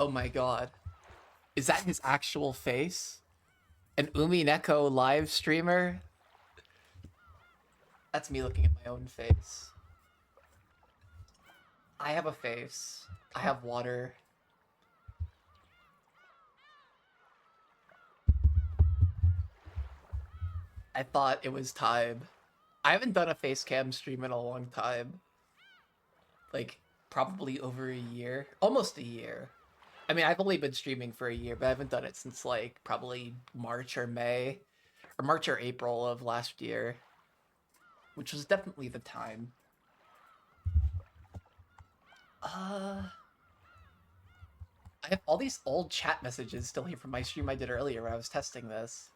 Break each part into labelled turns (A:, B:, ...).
A: Oh my god. Is that his actual face? An Umineko live streamer? That's me looking at my own face. I have a face. I have water. I thought it was time. I haven't done a face cam stream in a long time. Like, probably over a year. Almost a year. I mean, I've only been streaming for a year, but I haven't done it since, like, probably March or May. Or March or April of last year. Which was definitely the time. I have all these old chat messages still here from my stream I did earlier when I was testing this.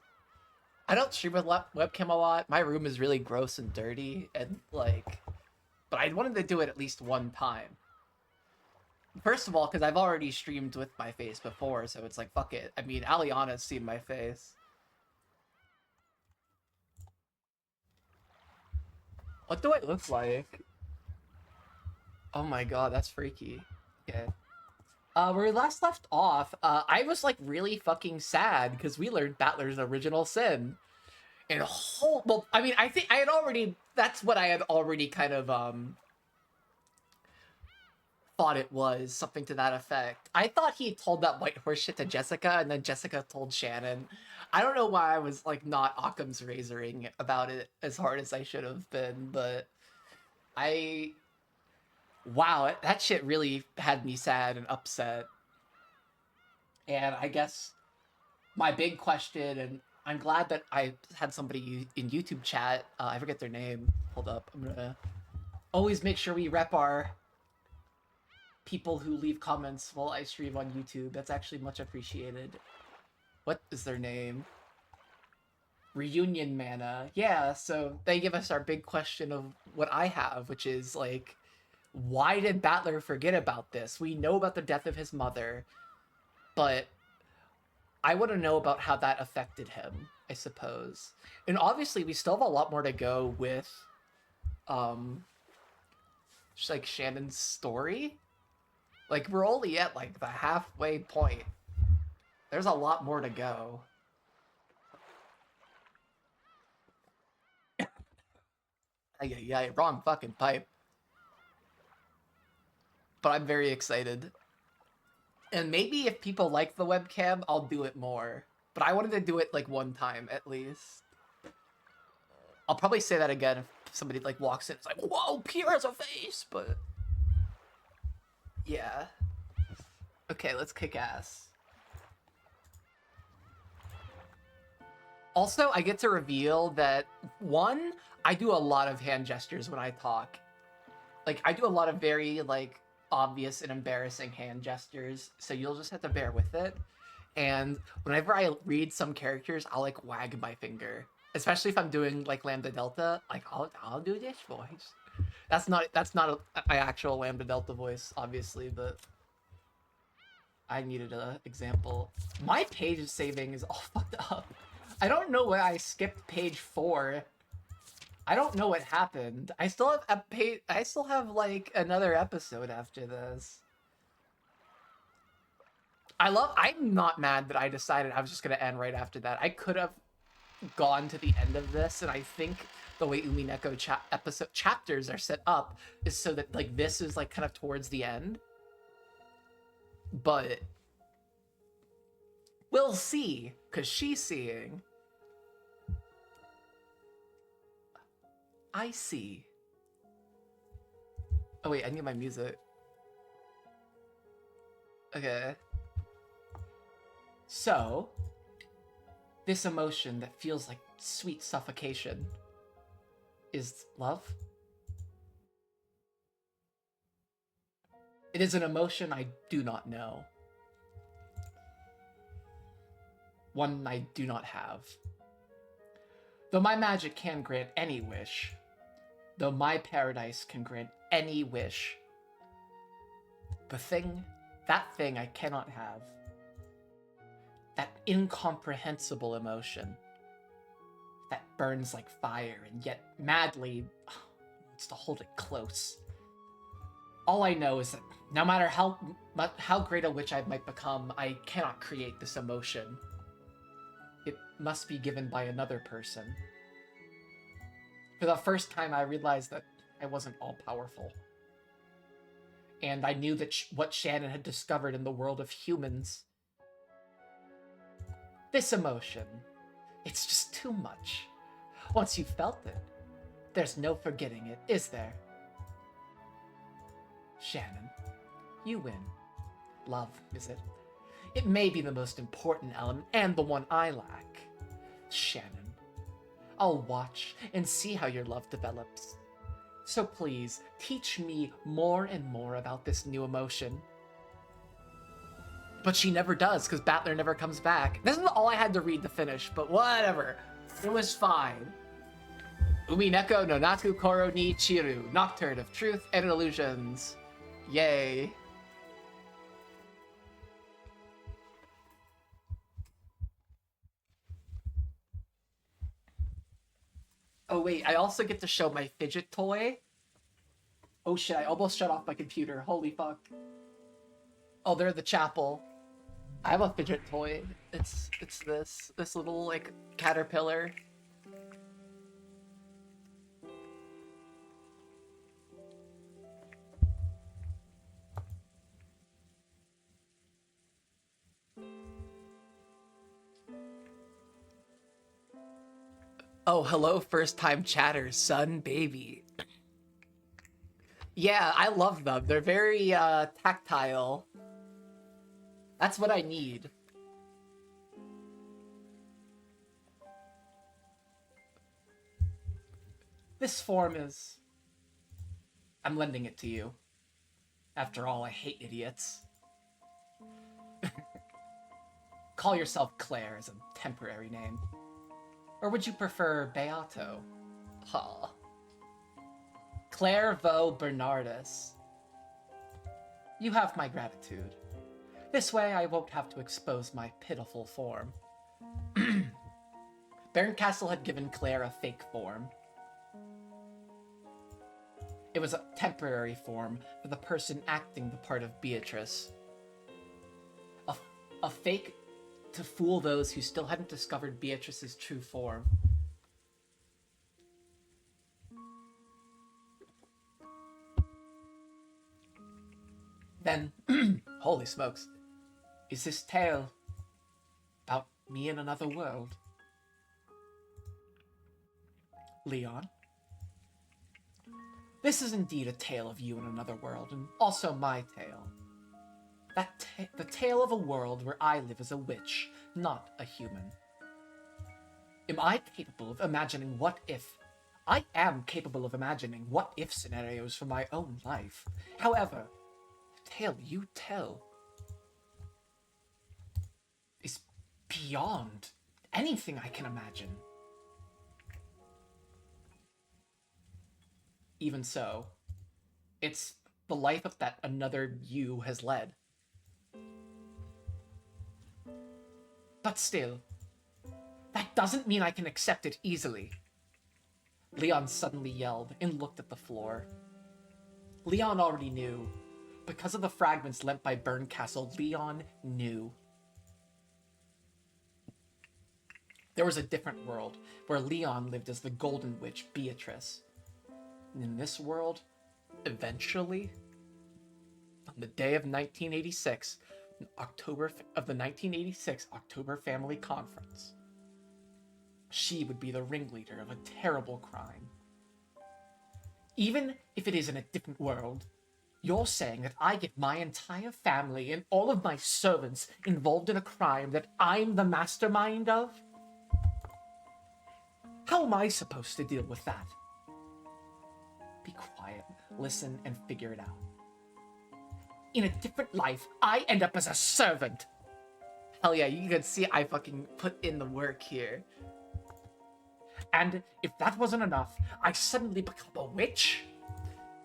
A: I don't stream with webcam a lot. My room is really gross and dirty, and like, but I wanted to do it at least one time. First of all, because I've already streamed with my face before, so it's like, fuck it. I mean, Aliana's seen my face. What do I look like? Oh my god, that's freaky. Okay. Where we last left off, I was like really fucking sad because we learned Battler's original sin. And well, I mean, I think I had already, that's what I had already kind of, thought it was, something to that effect. I thought he told that white horse shit to Jessica, and then Jessica told Shannon. I don't know why I was, like, not Occam's razoring about it as hard as I should have been, but wow, that shit really had me sad and upset. And I guess my big question, and I'm glad that I had somebody in YouTube chat, I forget their name, hold up, I'm gonna always make sure we rep our people who leave comments while I stream on YouTube. That's actually much appreciated. What is their name? Reunion Mana. Yeah, so they give us our big question of what I have, which is like, why did Battler forget about this? We know about the death of his mother, but I want to know about how that affected him, I suppose. And obviously, we still have a lot more to go with, just like Shannon's story. Like, we're only at like the halfway point. There's a lot more to go. Yeah, wrong fucking pipe. But I'm very excited. And maybe if people like the webcam, I'll do it more. But I wanted to do it like one time at least. I'll probably say that again if somebody like walks in. It's like, whoa, Pier has a face, but yeah. Okay, let's kick ass. Also, I get to reveal that, one, I do a lot of hand gestures when I talk. Like, I do a lot of very, like, obvious and embarrassing hand gestures, so you'll just have to bear with it. And whenever I read some characters, I'll, like, wag my finger. Especially if I'm doing, like, Lambda Delta. Like, I'll do this voice. That's not my actual Lambda Delta voice, obviously, but I needed an example. My page saving is all fucked up. I don't know why I skipped page 4. I don't know what happened. I still have like another episode after this. I'm not mad that I decided I was just gonna end right after that. I could have gone to the end of this, and I think the way Umineko episode chapters are set up is so that like this is like kind of towards the end. But we'll see, because she's seeing. I see. Oh wait, I need my music. Okay. So, this emotion that feels like sweet suffocation is love? It is an emotion I do not know. One I do not have. Though my magic can grant any wish, though my paradise can grant any wish, that thing I cannot have. That incomprehensible emotion that burns like fire and yet madly wants to hold it close. All I know is that no matter how great a witch I might become, I cannot create this emotion. It must be given by another person. For the first time, I realized that I wasn't all-powerful. And I knew that what Shannon had discovered in the world of humans, this emotion, it's just too much. Once you've felt it, there's no forgetting it, is there? Shannon, you win. Love, is it? It may be the most important element and the one I lack. Shannon, I'll watch and see how your love develops. So please, teach me more and more about this new emotion. But she never does, because Battler never comes back. This is all I had to read to finish, but whatever. It was fine. Umineko no Natsu Koro ni Chiru, Nocturne of Truth and Illusions. Yay. Oh wait, I also get to show my fidget toy. Oh shit, I almost shut off my computer. Holy fuck. Oh, they're the chapel. I have a fidget toy. It's this little like caterpillar. Oh, hello, first time chatters, son, baby. Yeah, I love them. They're very tactile. That's what I need. This form is... I'm lending it to you. After all, I hate idiots. Call yourself Claire as a temporary name. Or would you prefer Beato? Huh. Claire Vo Bernardus. You have my gratitude. This way I won't have to expose my pitiful form. Barncastle had given Claire a fake form. It was a temporary form for the person acting the part of Beatrice. A fake to fool those who still hadn't discovered Beatrice's true form. Then, holy smokes, is this tale about me in another world? Leon? This is indeed a tale of you in another world, and also my tale. The tale of a world where I live as a witch, not a human. Am I capable of imagining what if? I am capable of imagining what if scenarios for my own life. However, the tale you tell is beyond anything I can imagine. Even so, it's the life that another you has led. But still, that doesn't mean I can accept it easily. Leon suddenly yelled and looked at the floor. Leon already knew. Because of the fragments lent by Barncastle, Leon knew. There was a different world where Leon lived as the Golden Witch Beatrice. And in this world, eventually, on the day of 1986, October of the 1986 October Family Conference, she would be the ringleader of a terrible crime. Even if it is in a different world, you're saying that I get my entire family and all of my servants involved in a crime that I'm the mastermind of? How am I supposed to deal with that? Be quiet, listen, and figure it out. In a different life, I end up as a servant. Hell yeah, you can see I fucking put in the work here. And if that wasn't enough, I suddenly become a witch?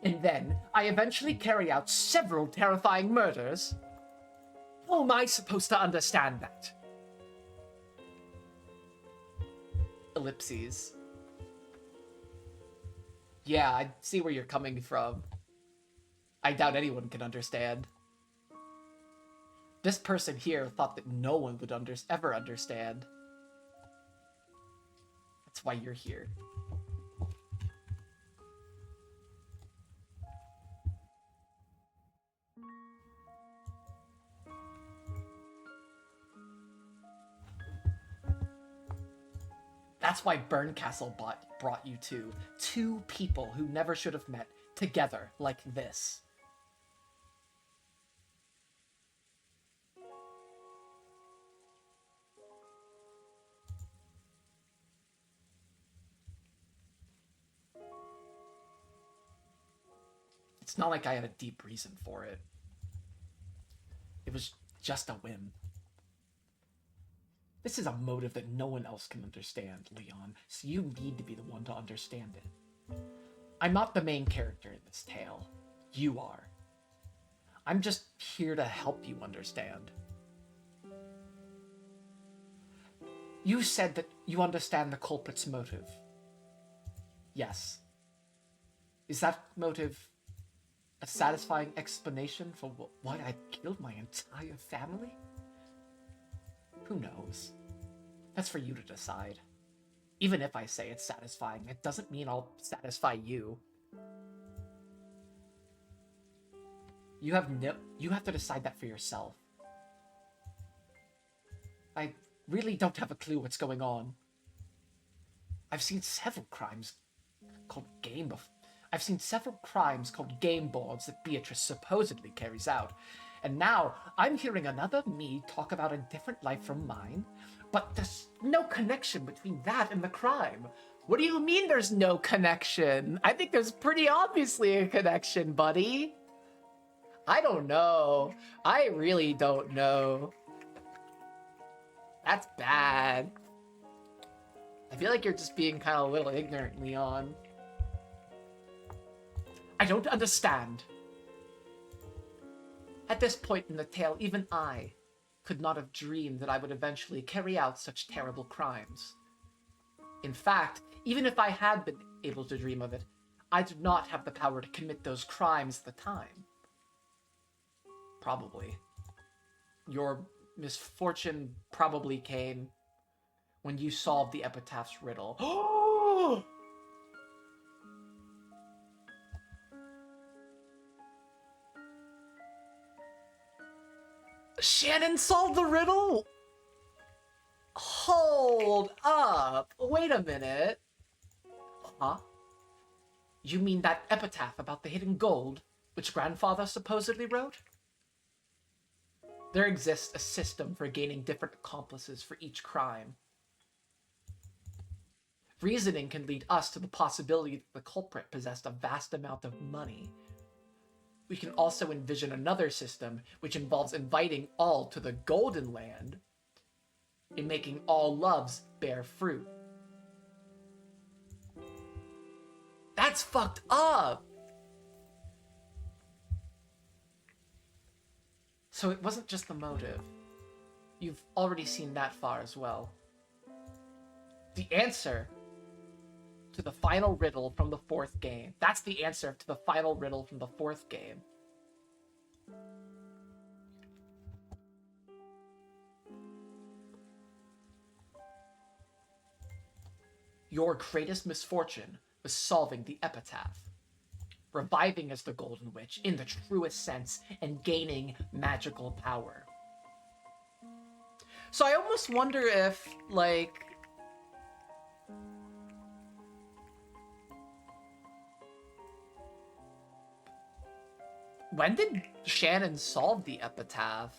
A: And then I eventually carry out several terrifying murders? How am I supposed to understand that? Ellipses. Yeah, I see where you're coming from. I doubt anyone can understand. This person here thought that no one would ever understand. That's why you're here. That's why Burncastle brought you two people who never should have met together like this. It's not like I had a deep reason for it. It was just a whim. This is a motive that no one else can understand, Leon, so you need to be the one to understand it. I'm not the main character in this tale. You are. I'm just here to help you understand. You said that you understand the culprit's motive. Yes. Is that motive a satisfying explanation for why I killed my entire family? Who knows? That's for you to decide. Even if I say it's satisfying, it doesn't mean I'll satisfy you. You have to decide that for yourself. I really don't have a clue what's going on. I've seen several crimes called game boards that Beatrice supposedly carries out. And now I'm hearing another me talk about a different life from mine, but there's no connection between that and the crime. What do you mean there's no connection? I think there's pretty obviously a connection, buddy. I don't know. I really don't know. That's bad. I feel like you're just being kind of a little ignorant, Leon. I don't understand. At this point in the tale, even I could not have dreamed that I would eventually carry out such terrible crimes. In fact, even if I had been able to dream of it, I did not have the power to commit those crimes at the time. Probably. Your misfortune probably came when you solved the epitaph's riddle. Oh! Shannon solved the riddle? Hold up. Wait a minute. Huh? You mean that epitaph about the hidden gold, which Grandfather supposedly wrote? There exists a system for gaining different accomplices for each crime. Reasoning can lead us to the possibility that the culprit possessed a vast amount of money. We can also envision another system which involves inviting all to the Golden Land and making all loves bear fruit. That's fucked up! So it wasn't just the motive. You've already seen that far as well. The answer to the final riddle from the fourth game. That's the answer to the final riddle from the fourth game. Your greatest misfortune was solving the epitaph, reviving as the Golden Witch in the truest sense, and gaining magical power. So I almost wonder if, like, when did Shannon solve the epitaph?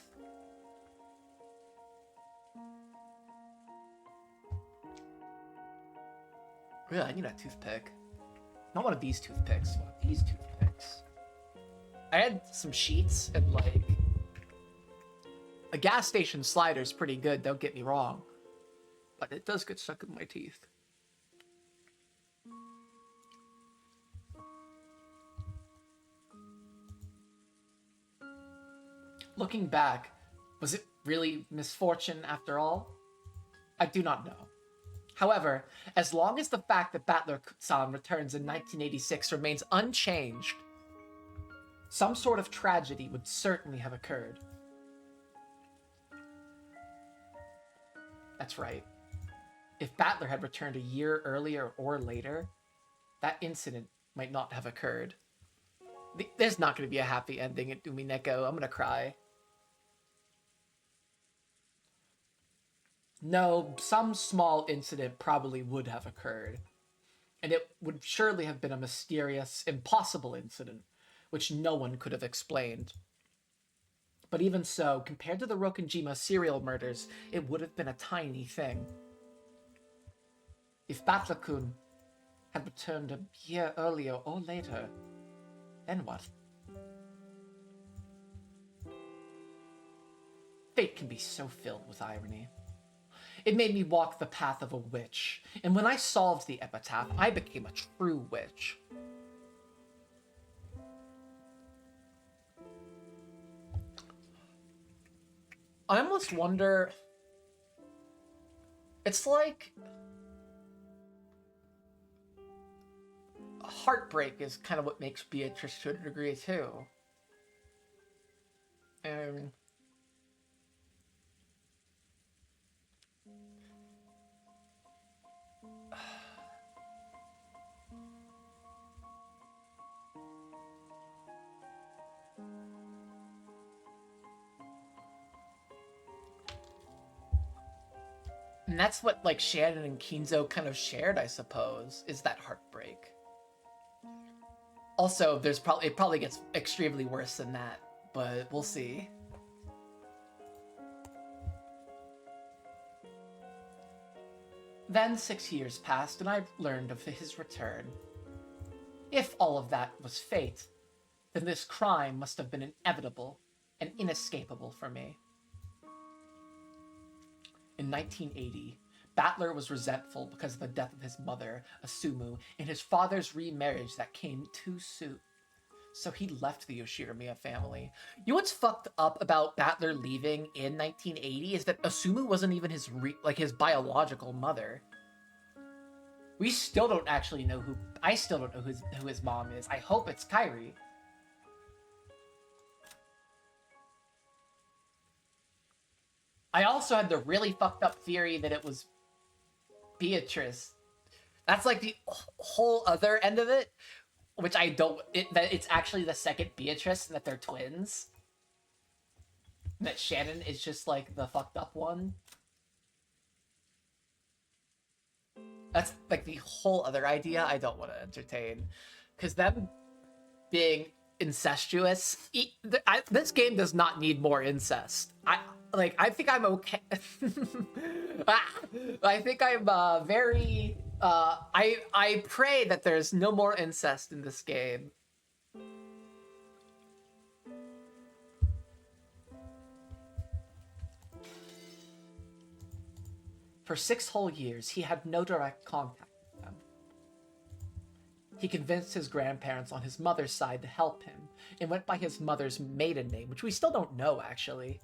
A: Really, I need a toothpick. Not one of these toothpicks, one of these toothpicks. I had some sheets and, like, a gas station slider is pretty good, don't get me wrong. But it does get stuck in my teeth. Looking back, was it really misfortune after all? I do not know. However, as long as the fact that Battler-san returns in 1986 remains unchanged, Some sort of tragedy would certainly have occurred. That's right. If Battler had returned a year earlier or later, that incident might not have occurred. There's not going to be a happy ending at Umineko. I'm going to cry. No, some small incident probably would have occurred. And it would surely have been a mysterious, impossible incident, which no one could have explained. But even so, compared to the Rokenjima serial murders, it would have been a tiny thing. If Batlakun had returned a year earlier or later, then what? Fate can be so filled with irony. It made me walk the path of a witch, and when I solved the epitaph, I became a true witch. I almost wonder... It's like... Heartbreak is kind of what makes Beatrice to a degree, too. And... And that's what, like, Shannon and Kinzo kind of shared, I suppose, is that heartbreak. Also, it probably gets extremely worse than that, but we'll see. Then 6 years passed, and I learned of his return. If all of that was fate, then this crime must have been inevitable and inescapable for me. In 1980, Battler was resentful because of the death of his mother, Asumu, and his father's remarriage that came too soon. So he left the Yoshiramiya family. You know what's fucked up about Battler leaving in 1980 is that Asumu wasn't even his biological mother. We still don't actually know who... I still don't know who his mom is. I hope it's Kairi. I also had the really fucked up theory that it was Beatrice. That's like the whole other end of it, which I don't... that it's actually the second Beatrice and that they're twins. And that Shannon is just like the fucked up one. That's like the whole other idea I don't want to entertain. Because them being incestuous... this game does not need more incest. I think I'm okay. I think I'm very... I pray that there's no more incest in this game. For 6 whole years, he had no direct contact with them. He convinced his grandparents on his mother's side to help him, and went by his mother's maiden name, which we still don't know, actually.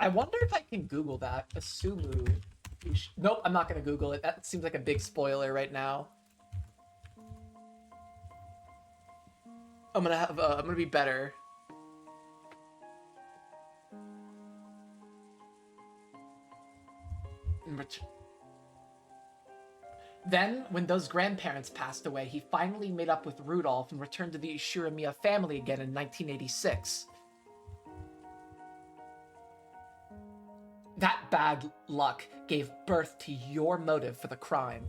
A: I wonder if I can Google that. Asumu. Nope, I'm not going to Google it. That seems like a big spoiler right now. I'm gonna be better. Then, when those grandparents passed away, he finally made up with Rudolph and returned to the Ishiramiya family again in 1986. That bad luck gave birth to your motive for the crime.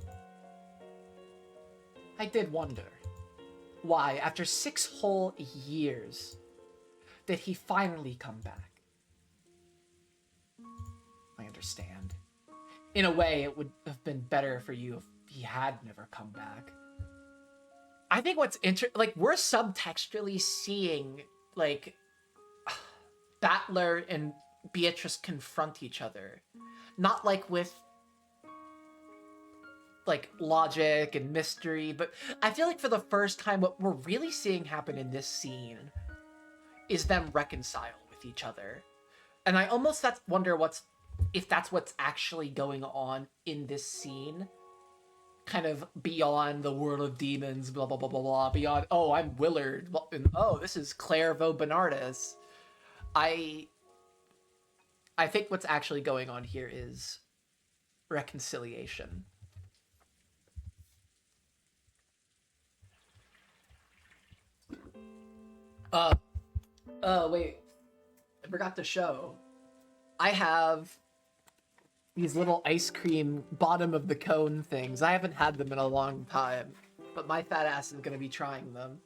A: I did wonder why, after 6 whole years, did he finally come back? I understand. In a way, it would have been better for you if he had never come back. I think what's we're subtextually seeing, like, Battler and Beatrice confront each other. Not, like, with, like, logic and mystery, but I feel like for the first time, what we're really seeing happen in this scene is them reconcile with each other. And I almost wonder if that's what's actually going on in this scene. kind of beyond the world of demons, blah blah blah blah blah, beyond, oh, I'm Willard, and oh, this is Clairvaux Bernardus. I think what's actually going on here is reconciliation. Wait, I forgot to show. I have these little ice cream bottom of the cone things. I haven't had them in a long time, but my fat ass is gonna be trying them.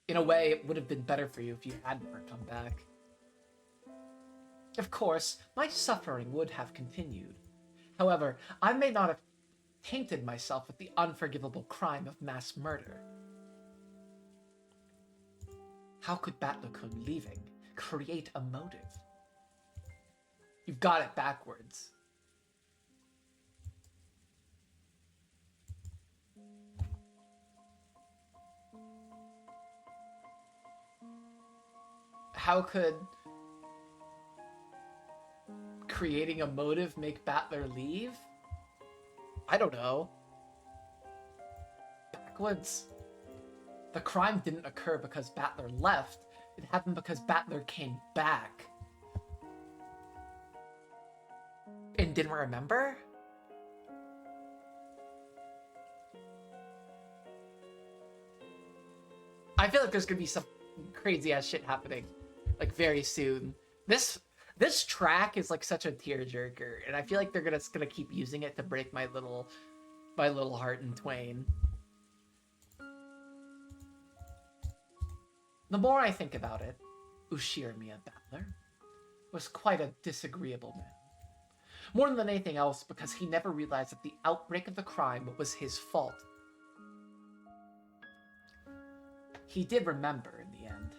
A: In a way, it would have been better for you if you had never come back. Of course, my suffering would have continued. However, I may not have tainted myself with the unforgivable crime of mass murder. How could Batlacun leaving create a motive? You've got it backwards. How could creating a motive make Battler leave? I don't know. Backwards. The crime didn't occur because Battler left. It happened because Battler came back. And didn't remember? I feel like there's gonna be some crazy ass shit happening, like, very soon. This track is like such a tearjerker, and I feel like they're gonna keep using it to break my little heart in twain. The more I think about it, Ushirimiya Battler was quite a disagreeable man. More than anything else, because he never realized that the outbreak of the crime was his fault. He did remember in the end.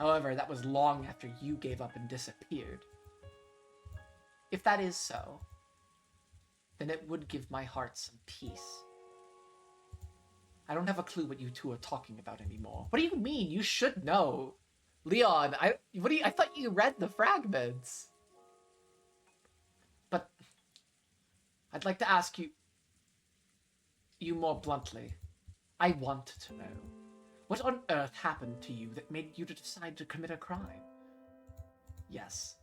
A: However, that was long after you gave up and disappeared. If that is so, then it would give my heart some peace. I don't have a clue what you two are talking about anymore. What do you mean? You should know. Leon, I thought you read the fragments. But I'd like to ask you more bluntly. I want to know. What on earth happened to you that made you to decide to commit a crime? Yes,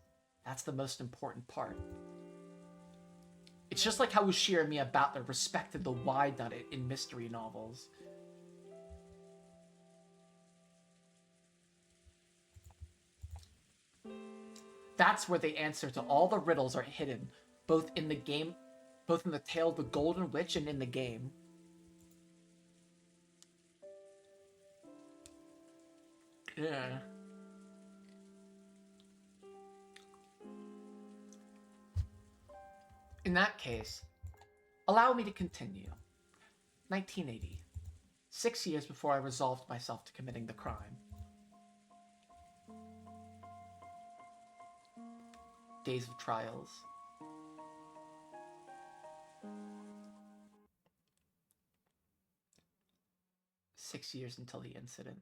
A: that's the most important part. It's just like how Ushirimiya Battler respected the why-done-it in mystery novels. That's where the answer to all the riddles are hidden, both in the game, both in the tale of the Golden Witch and in the game. Yeah. In that case, allow me to continue. 1980. 6 years before I resolved myself to committing the crime. Days of trials. Six years until the incident.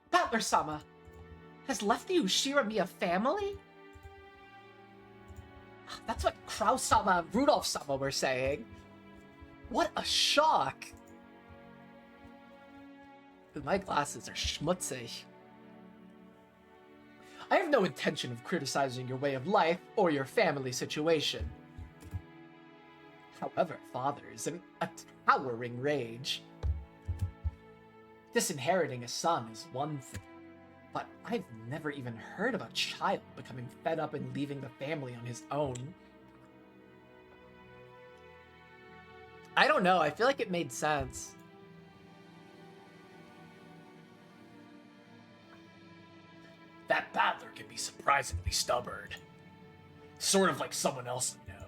A: Battler-sama has left the Ushirimiya family? That's what Kraus-sama and Rudolph-sama were saying. What a shock! My glasses are schmutzig. I have no intention of criticizing your way of life or your family situation. However, father is in a towering rage. Disinheriting a son is one thing, but I've never even heard of a child becoming fed up and leaving the family on his own. I don't know, I feel like it made sense. That Battler can be surprisingly stubborn. Sort of like someone else I know.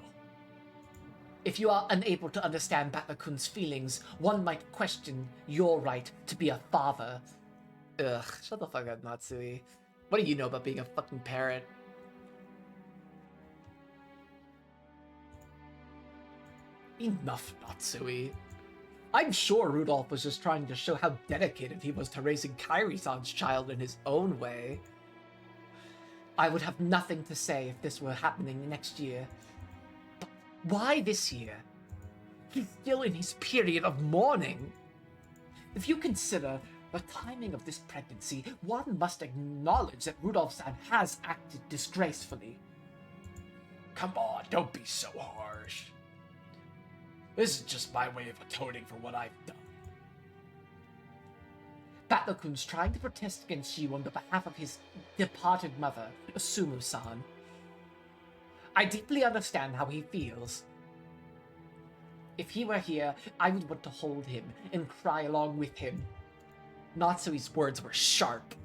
A: If you are unable to understand Batlacun's feelings, one might question your right to be a father. Ugh, shut the fuck up, Natsui. What do you know about being a fucking parent? Enough, Natsui. I'm sure Rudolph was just trying to show how dedicated he was to raising Kairi-san's child in his own way. I would have nothing to say if this were happening next year. But why this year? He's still in his period of mourning. If you consider the timing of this pregnancy, one must acknowledge that Rudolph-san has acted disgracefully.
B: Come on, don't be so harsh. This is just my way of atoning for what I've done.
A: Battle-kun's trying to protest against you on the behalf of his departed mother, Asumu-san. I deeply understand how he feels. If he were here, I would want to hold him and cry along with him. Natsui's words were sharp.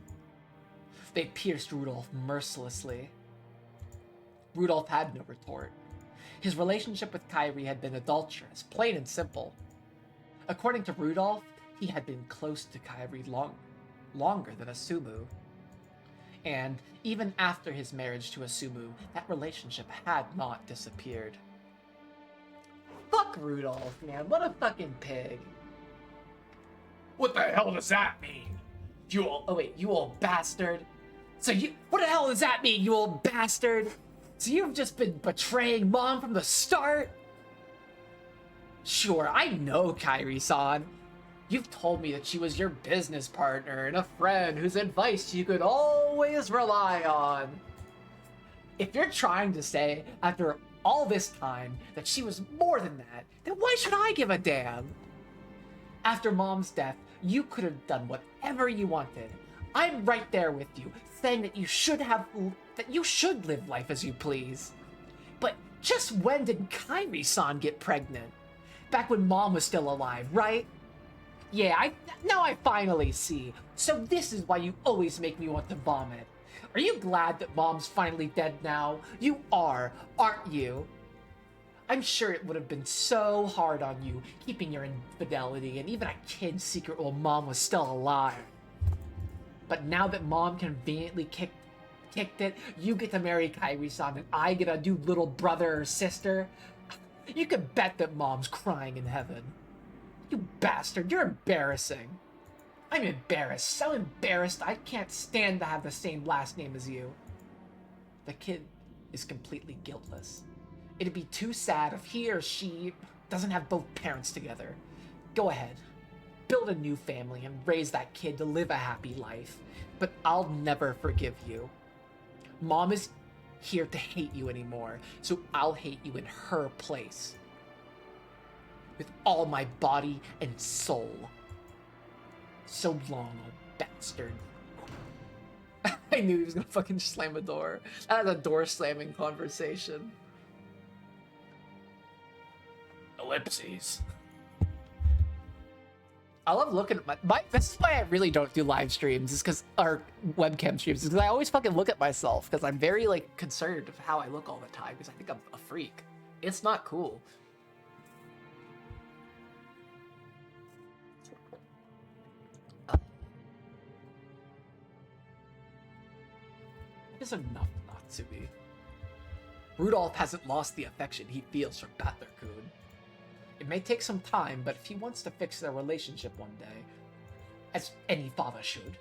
A: They pierced Rudolph mercilessly. Rudolph had no retort. His relationship with Kairi had been adulterous, plain and simple. According to Rudolph, he had been close to Kairi longer than Asumu. And even after his marriage to Asumu, that relationship had not disappeared. Fuck Rudolph, man. What a fucking pig.
B: What the hell does that mean?
A: You old bastard. What the hell does that mean, you old bastard? So you've just been betraying Mom from the start? Sure, I know Kairi-san. You've told me that she was your business partner and a friend whose advice you could always rely on. If you're trying to say, after all this time, that she was more than that, then why should I give a damn? After Mom's death, you could have done whatever you wanted. I'm right there with you, saying that you should live life as you please. But just when did Kairi-san get pregnant? Back when Mom was still alive, right? Yeah, now I finally see. So this is why you always make me want to vomit. Are you glad that Mom's finally dead now? You are, aren't you? I'm sure it would have been so hard on you, keeping your infidelity and even a kid's secret while Mom was still alive. But now that Mom conveniently kicked it, you get to marry Kairi-san and I get a new little brother or sister. You can bet that Mom's crying in heaven. You bastard, you're embarrassing. I'm embarrassed, so embarrassed I can't stand to have the same last name as you. The kid is completely guiltless. It'd be too sad if he or she doesn't have both parents together. Go ahead, build a new family and raise that kid to live a happy life. But I'll never forgive you. Mom is here to hate you anymore, so I'll hate you in her place. With all my body and soul. So long, old bastard. I knew he was gonna fucking slam a door. That was a door slamming conversation.
B: Ellipses.
A: I love looking at my this is why I really don't do live streams, is because, or webcam streams, is because I always fucking look at myself, because I'm very, like, concerned of how I look all the time, because I think I'm a freak. It's not cool. It is enough, Natsumi. Rudolph hasn't lost the affection he feels for Batler-kun. It may take some time, but if he wants to fix their relationship one day, as any father should.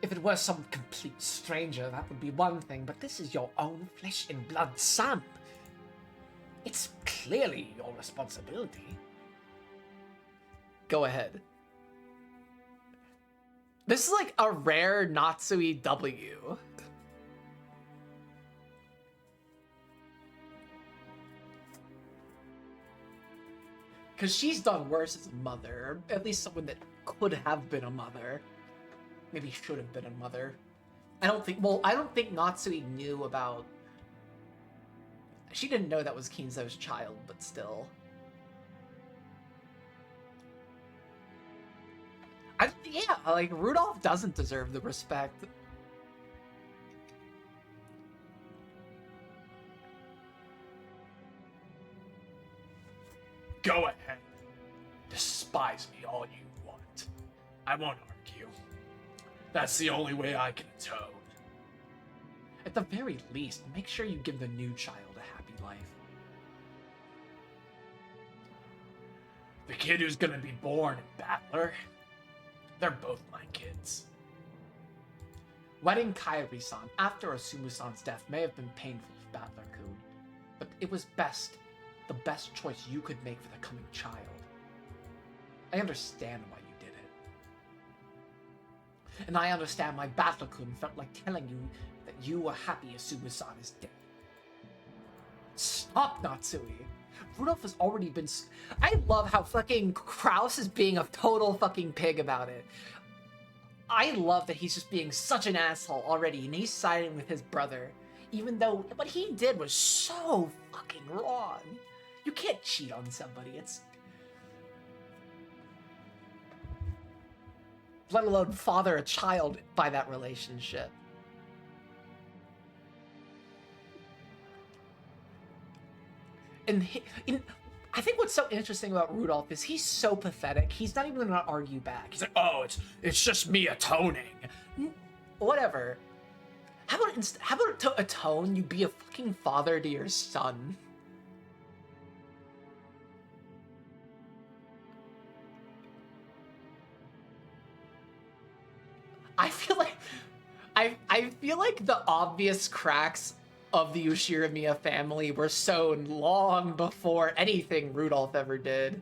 A: If it were some complete stranger, that would be one thing, but this is your own flesh and blood son. It's clearly your responsibility. Go ahead. This is like a rare Natsui W. Because she's done worse as a mother, or at least someone that could have been a mother. Maybe should have been a mother. I don't think Natsui knew about... She didn't know that was Kinzo's child, but still. Yeah, like, Rudolph doesn't deserve the respect.
B: Go ahead. Despise me all you want. I won't argue. That's the only way I can atone.
A: At the very least, make sure you give the new child a happy life.
B: The kid who's gonna be born in Battler, they're both my kids.
A: Wedding Kairi-san after Asumu-san's death may have been painful for Battler-kun, but it was the best choice you could make for the coming child. I understand why you did it. And I understand why Battler-kun felt like telling you that you were happy Asumu-san is dead. Stop, Natsui. Rudolph has already been... I love how fucking Kraus is being a total fucking pig about it. I love that he's just being such an asshole already, and he's siding with his brother, even though what he did was so fucking wrong. You can't cheat on somebody, let alone father a child by that relationship. And I think what's so interesting about Rudolph is he's so pathetic. He's not even gonna argue back.
B: He's like, oh, it's just me atoning.
A: Whatever. How about to atone? You be a fucking father to your son. I feel like the obvious cracks of the Ushiramiya family were sown long before anything Rudolph ever did.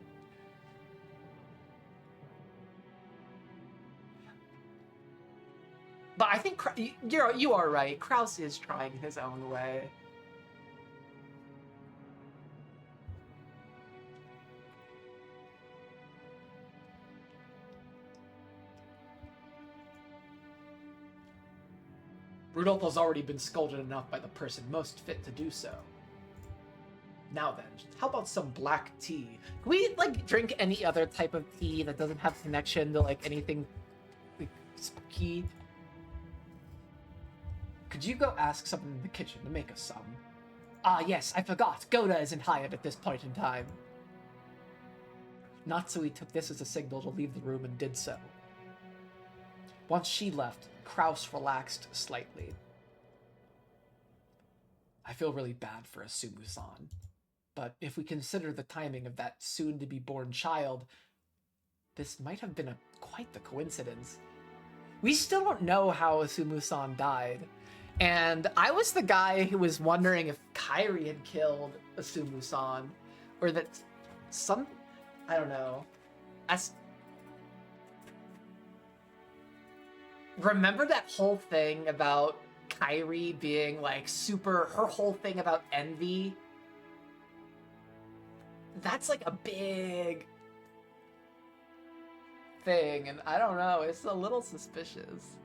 A: But I think you are right. Kraus is trying his own way. Rudolph has already been scolded enough by the person most fit to do so. Now then, how about some black tea? Can we, like, drink any other type of tea that doesn't have connection to, like, anything, like, spooky? Could you go ask someone in the kitchen to make us some? Ah, yes, I forgot. Goda isn't hired at this point in time. Natsui took this as a signal to leave the room and did so. Once she left, Kraus relaxed slightly. I feel really bad for Asumu-san, but if we consider the timing of that soon-to-be-born child, this might have been quite the coincidence. We still don't know how Asumu-san died, and I was the guy who was wondering if Kairi had killed Asumu-san, or that I don't know. Remember that whole thing about Kairi being like her whole thing about envy? That's like a big thing, and I don't know, it's a little suspicious.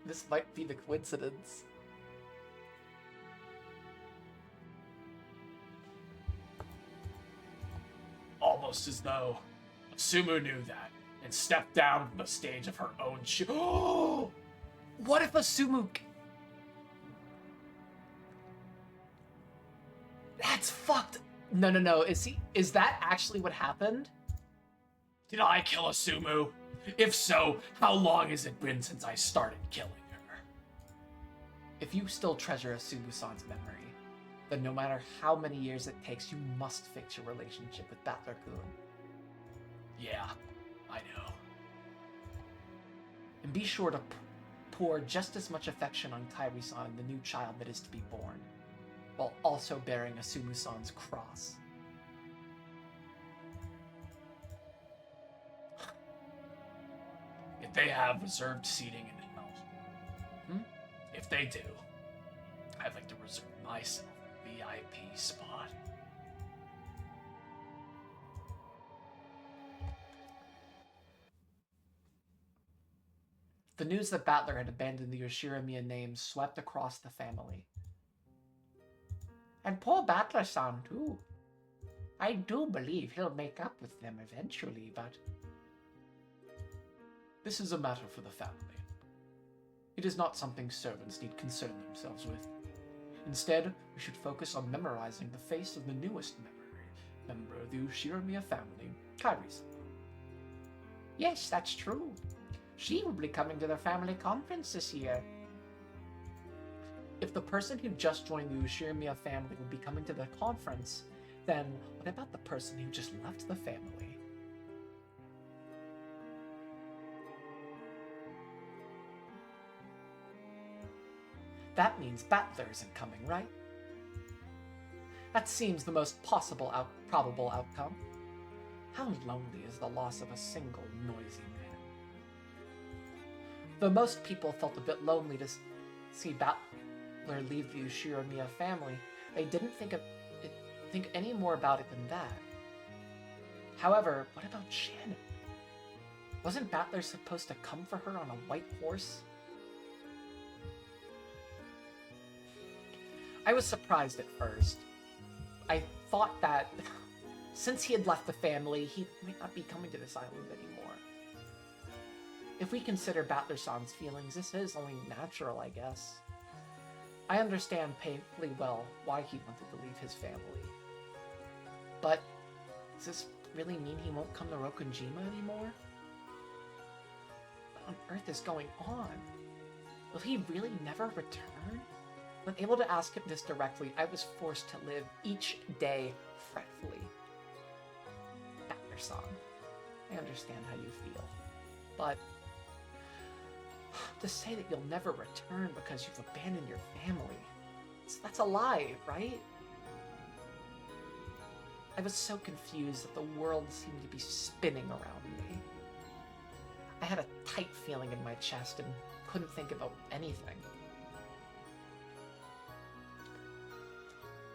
A: This might be the coincidence.
B: Almost as though Sumu knew that and stepped down from the stage of her own show.
A: Oh! What if Asumu... That's fucked. No. Is that actually what happened?
B: Did I kill Asumu? If so, how long has it been since I started killing her?
A: If you still treasure Asumu-san's memory, then no matter how many years it takes, you must fix your relationship with Battler-kun.
B: Yeah, I know.
A: And be sure to pour just as much affection on Kairi-san and the new child that is to be born, while also bearing Asumu-san's cross.
B: If they have reserved seating in hell, if they do, I'd like to reserve myself a VIP spot.
A: The news that Battler had abandoned the Yoshiramiya name swept across the family. And poor Battler-san, too. I do believe he'll make up with them eventually, but...
B: This is a matter for the family. It is not something servants need concern themselves with. Instead, we should focus on memorizing the face of the newest member of the Ushiramiya family, Kairi-san.
A: Yes, that's true. She will be coming to the family conference this year. If the person who just joined the Ushiramiya family will be coming to the conference,
B: Then, what about the person who just left the family? That means Battler isn't coming, right? That seems the most probable outcome. How lonely is the loss of a single noisy man? Though most people felt a bit lonely to see Battler leave the Ushiromiya family, they didn't think any more about it than that. However, what about Shannon? Wasn't Battler supposed to come for her on a white horse? I was surprised at first. I thought that since he had left the family, he might not be coming to this island anymore. If we consider Battler-san's feelings, this is only natural, I guess. I understand painfully well why he wanted to leave his family. But does this really mean he won't come to Rokunjima anymore? What on earth is going on? Will he really never return? When able to ask him this directly, I was forced to live each day fretfully. Battler-san, I understand how you feel, but to say that you'll never return because you've abandoned your family, that's a lie, right? I was so confused that the world seemed to be spinning around me. I had a tight feeling in my chest and couldn't think about anything.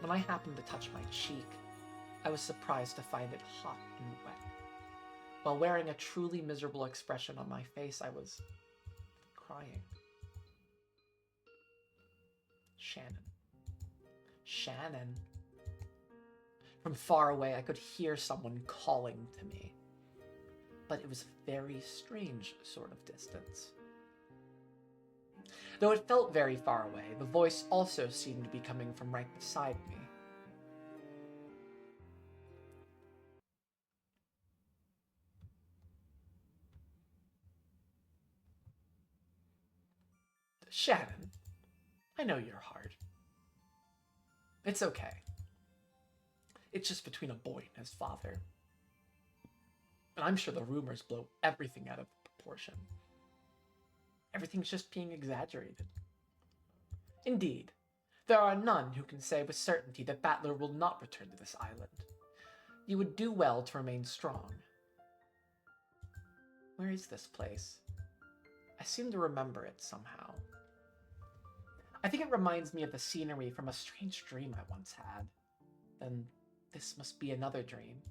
B: When I happened to touch my cheek, I was surprised to find it hot and wet. While wearing a truly miserable expression on my face, I was crying. Shannon. Shannon. From far away, I could hear someone calling to me. But it was a very strange sort of distance. Though it felt very far away, the voice also seemed to be coming from right beside me. Shannon, I know you're hard. It's okay. It's just between a boy and his father. And I'm sure the rumors blow everything out of proportion. Everything's just being exaggerated. Indeed, there are none who can say with certainty that Battler will not return to this island. You would do well to remain strong. Where is this place? I seem to remember it somehow. I think it reminds me of the scenery from a strange dream I once had. Then this must be another dream.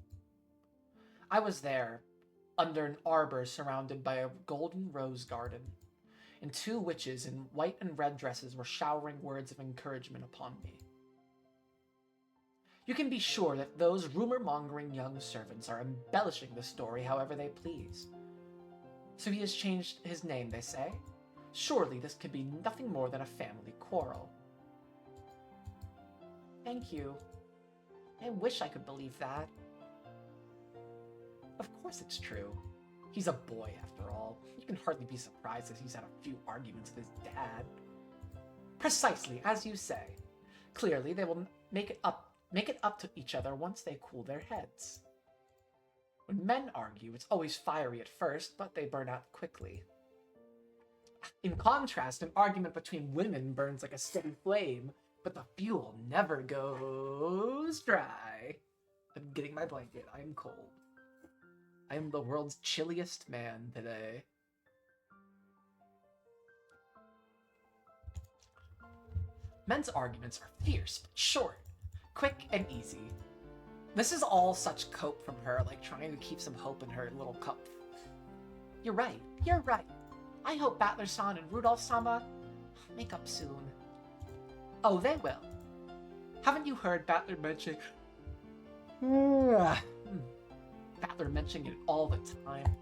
B: I was there, under an arbor surrounded by a golden rose garden, and two witches in white and red dresses were showering words of encouragement upon me. You can be sure that those rumor-mongering young servants are embellishing the story however they please. So he has changed his name, they say? Surely this could be nothing more than a family quarrel. Thank you. I wish I could believe that. Of course it's true. He's a boy, after all. You can hardly be surprised that he's had a few arguments with his dad. Precisely, as you say. Clearly, they will make it up to each other once they cool their heads. When men argue, it's always fiery at first, but they burn out quickly. In contrast, an argument between women burns like a steady flame, but the fuel never goes dry. I'm getting my blanket. I'm cold. I am the world's chilliest man today. Men's arguments are fierce but short, quick and easy. This is all such cope from her, like trying to keep some hope in her little cup. You're right. I hope Battler-san and Rudolph-sama make up soon. Oh, they will. Haven't you heard Battler mention... Battler mentioning it all the time.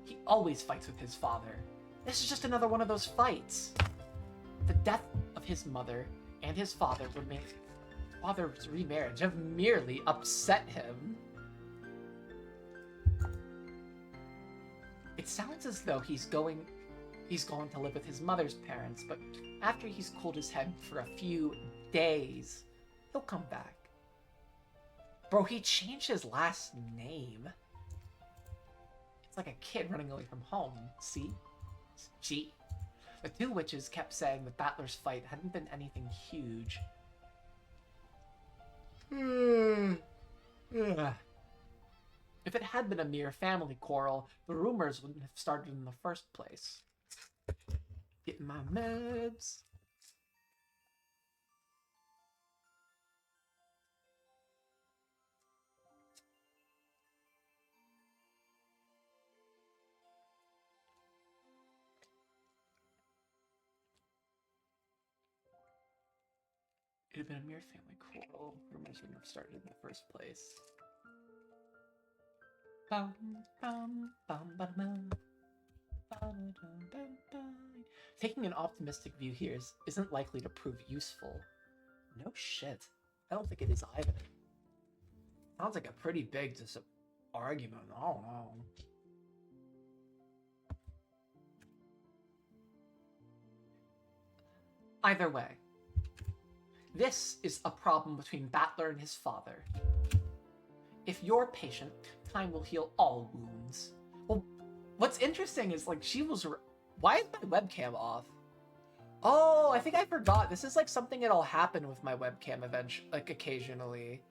B: He always fights with his father. This is just another one of those fights. The death of his mother and his father's remarriage have merely upset him. It sounds as though he's going to live with his mother's parents, but after he's cooled his head for a few days, he'll come back.
A: Bro, he changed his last name. It's like a kid running away from home. See? Gee. The two witches kept saying that Battler's fight hadn't been anything huge. If it had been a mere family quarrel, the rumors wouldn't have started in the first place. Getting my meds. It had been a mere family quarrel. Rumors wouldn't have started in the first place. Bum, bum, bum, bum, bum. Taking an optimistic view here isn't likely to prove useful. No shit. I don't think it is either. Sounds like a pretty big argument. I don't know. Either way, this is a problem between Battler and his father. If you're patient, time will heal all wounds. Well, what's interesting is, like, she was... Why is my webcam off? Oh, I think I forgot. This is, like, something that'll happen with my webcam eventually, like, occasionally.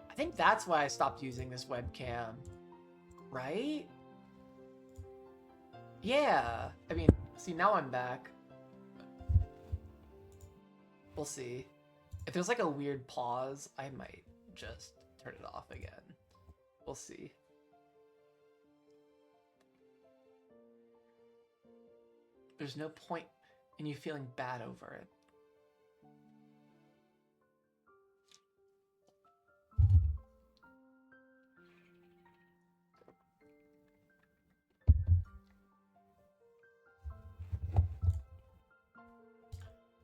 A: I think that's why I stopped using this webcam. Right? Yeah. I mean, see, now I'm back. We'll see. If there's, like, a weird pause, I might just turn it off again. We'll see. There's no point in you feeling bad over it.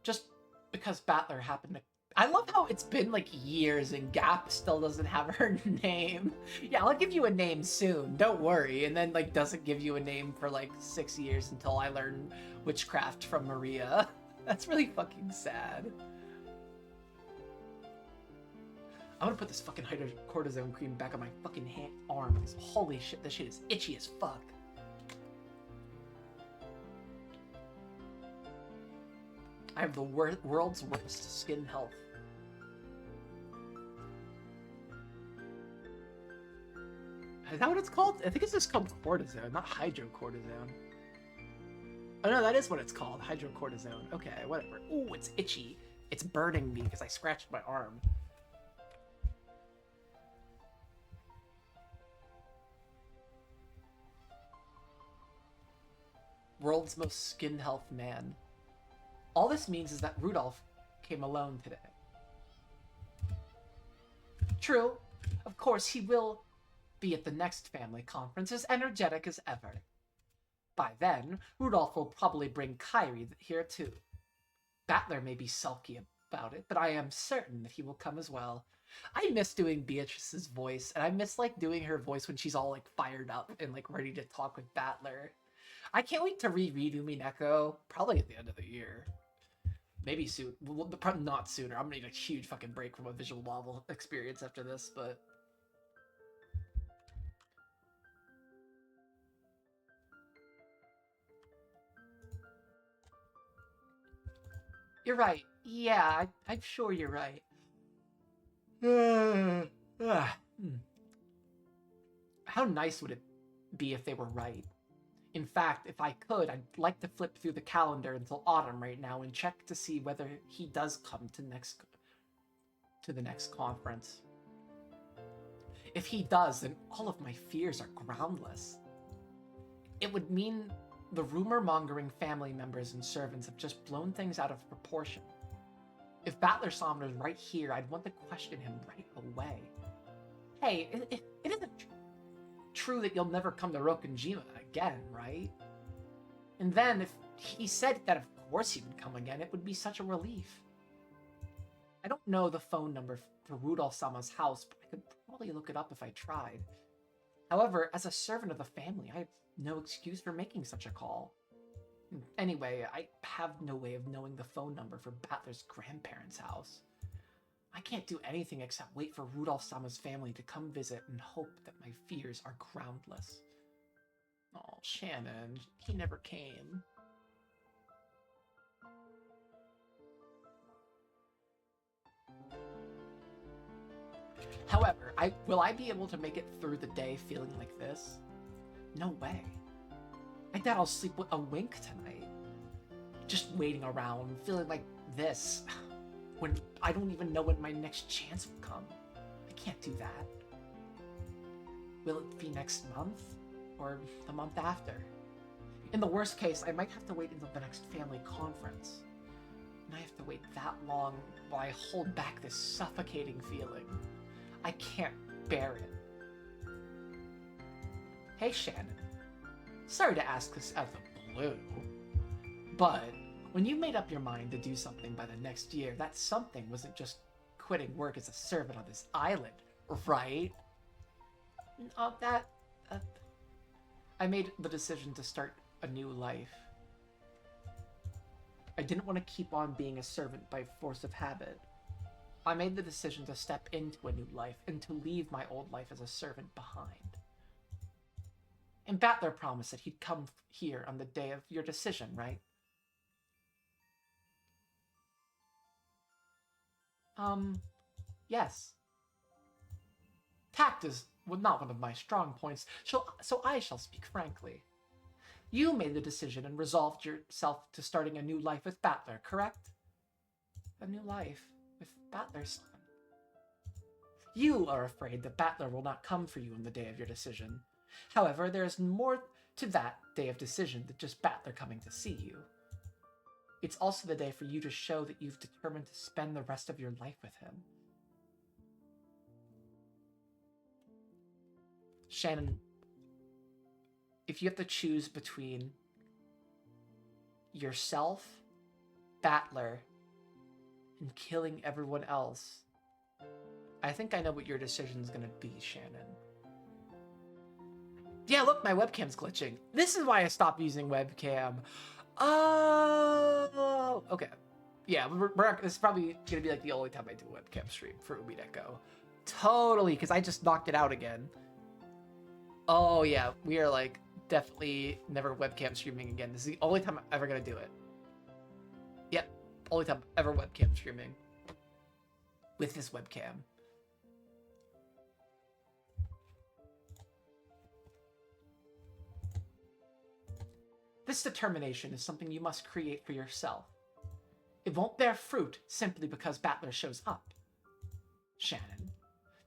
A: Just because Battler happened to... I love how it's been like years and Gap still doesn't have her name. Yeah, I'll give you a name soon, don't worry. And then like doesn't give you a name for like 6 years until I learn witchcraft from Maria. That's really fucking sad. I'm gonna put this fucking hydrocortisone cream back on my fucking arm. Holy shit, this shit is itchy as fuck. I have the world's worst skin health. Is that what it's called? I think it's just called cortisone, not hydrocortisone. Oh no, that is what it's called, hydrocortisone. Okay, whatever. Ooh, it's itchy. It's burning me because I scratched my arm. World's most skin health man. All this means is that Rudolph came alone today. True, of course he will be at the next family conference as energetic as ever. By then, Rudolph will probably bring Kyrie here too. Battler may be sulky about it, but I am certain that he will come as well. I miss doing Beatrice's voice, and I miss like doing her voice when she's all like fired up and like ready to talk with Battler. I can't wait to reread Umineko, probably at the end of the year. Maybe soon. Well, probably not sooner. I'm gonna need a huge fucking break from a visual novel experience after this, but... You're right. Yeah, I'm sure you're right. How nice would it be if they were right? In fact, if I could, I'd like to flip through the calendar until autumn right now and check to see whether he does come to the next conference. If he does, then all of my fears are groundless. It would mean the rumor-mongering family members and servants have just blown things out of proportion. If Battler Somner's right here, I'd want to question him right away. Hey, it isn't true that you'll never come to Rokunjima again, right? And then, if he said that of course he would come again, it would be such a relief. I don't know the phone number for Rudolph-sama's house, but I could probably look it up if I tried. However, as a servant of the family, I have no excuse for making such a call. Anyway, I have no way of knowing the phone number for Battler's grandparents' house. I can't do anything except wait for Rudolph-sama's family to come visit and hope that my fears are groundless. Oh, Shannon, he never came. However, will I be able to make it through the day feeling like this? No way. I doubt I'll sleep with a wink tonight. Just waiting around, feeling like this, when I don't even know when my next chance will come. I can't do that. Will it be next month? Or the month after? In the worst case, I might have to wait until the next family conference. And I have to wait that long while I hold back this suffocating feeling. I can't bear it. Hey, Shannon. Sorry to ask this out of the blue, but when you made up your mind to do something by the next year, that something wasn't just quitting work as a servant on this island, right? I made the decision to start a new life. I didn't want to keep on being a servant by force of habit. I made the decision to step into a new life and to leave my old life as a servant behind. And Battler promised that he'd come here on the day of your decision, right? Yes. Tact is not one of my strong points, so I shall speak frankly. You made the decision and resolved yourself to starting a new life with Battler, correct? A new life with Battler's son. You are afraid that Battler will not come for you on the day of your decision. However, there is more to that day of decision than just Battler coming to see you. It's also the day for you to show that you've determined to spend the rest of your life with him. Shannon, if you have to choose between yourself, Battler, and killing everyone else, I think I know what your decision's gonna be, Shannon. Yeah, look, my webcam's glitching. This is why I stopped using webcam. Oh, okay. Yeah, this is probably gonna be like the only time I do a webcam stream for Umineko. Totally, because I just knocked it out again. Oh yeah, we are like definitely never webcam streaming again. This is the only time I'm ever gonna do it. Yep, only time ever webcam streaming. With this webcam. This determination is something you must create for yourself. It won't bear fruit simply because Battler shows up. Shannon,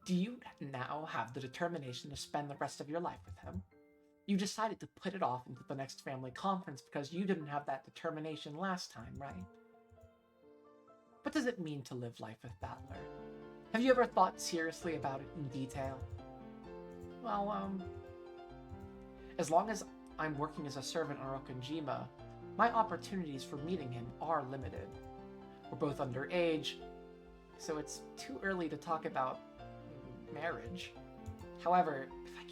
A: do you now have the determination to spend the rest of your life with him? You decided to put it off until the next family conference because you didn't have that determination last time, right? What does it mean to live life with Battler? Have you ever thought seriously about it in detail? Well, as long as I'm working as a servant on Okanjima, my opportunities for meeting him are limited. We're both underage, so it's too early to talk about marriage. However, if I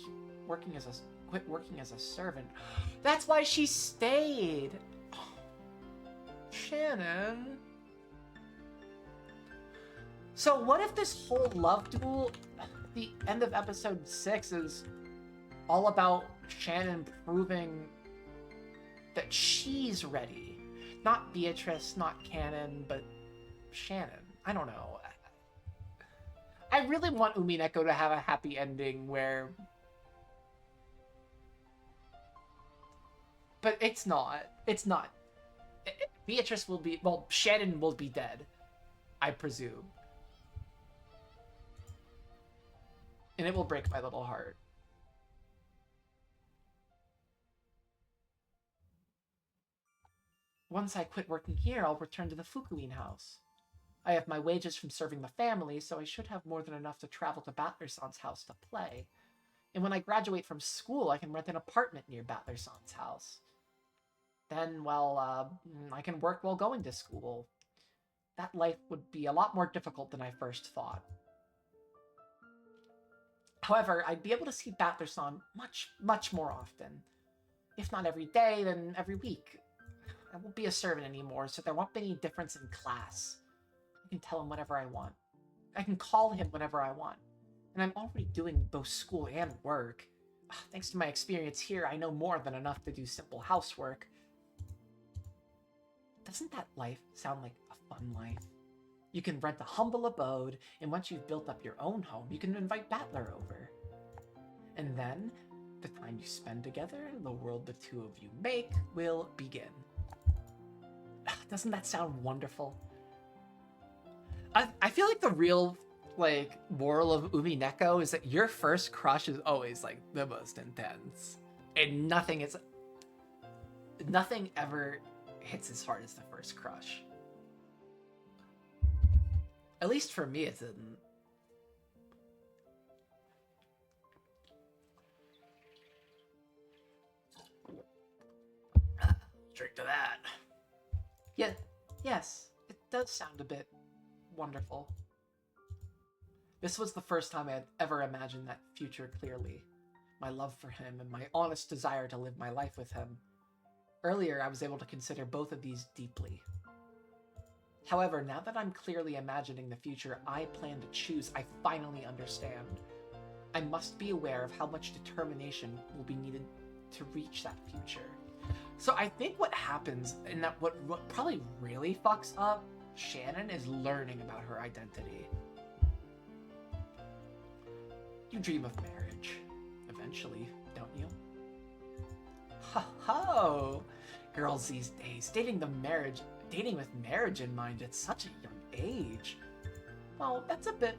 A: quit working as a servant, that's why she stayed. Shannon. So what if this whole love duel, the end of episode 6, is all about Shannon proving that she's ready? Not Beatrice, not Canon, but Shannon. I don't know. I really want Umineko to have a happy ending where... But it's not. It's not. Beatrice will be... Well, Shannon will be dead, I presume. And it will break my little heart. Once I quit working here, I'll return to the Fukuin house. I have my wages from serving the family, so I should have more than enough to travel to Battler-san's house to play. And when I graduate from school, I can rent an apartment near Battler-san's house. Then, well, I can work while going to school. That life would be a lot more difficult than I first thought. However, I'd be able to see Battler-san much, much more often. If not every day, then every week. I won't be a servant anymore, so there won't be any difference in class. I can tell him whatever I want. I can call him whenever I want. And I'm already doing both school and work. Thanks to my experience here, I know more than enough to do simple housework. Doesn't that life sound like a fun life? You can rent a humble abode, and once you've built up your own home, you can invite Battler over. And then, the time you spend together, the world the two of you make will begin. Doesn't that sound wonderful? I feel like the real, like, moral of Umineko is that your first crush is always, like, the most intense. And nothing ever hits as hard as the first crush. At least for me, it didn't. Drink to that. Yeah, yes, it does sound a bit wonderful. This was the first time I had ever imagined that future clearly. My love for him and my honest desire to live my life with him. Earlier, I was able to consider both of these deeply. However, now that I'm clearly imagining the future I plan to choose, I finally understand. I must be aware of how much determination will be needed to reach that future. So I think what happens, and that what probably really fucks up Shannon, is learning about her identity. You dream of marriage, eventually, don't you? Ho! Girls these days, dating with marriage in mind at such a young age. Well, that's a bit,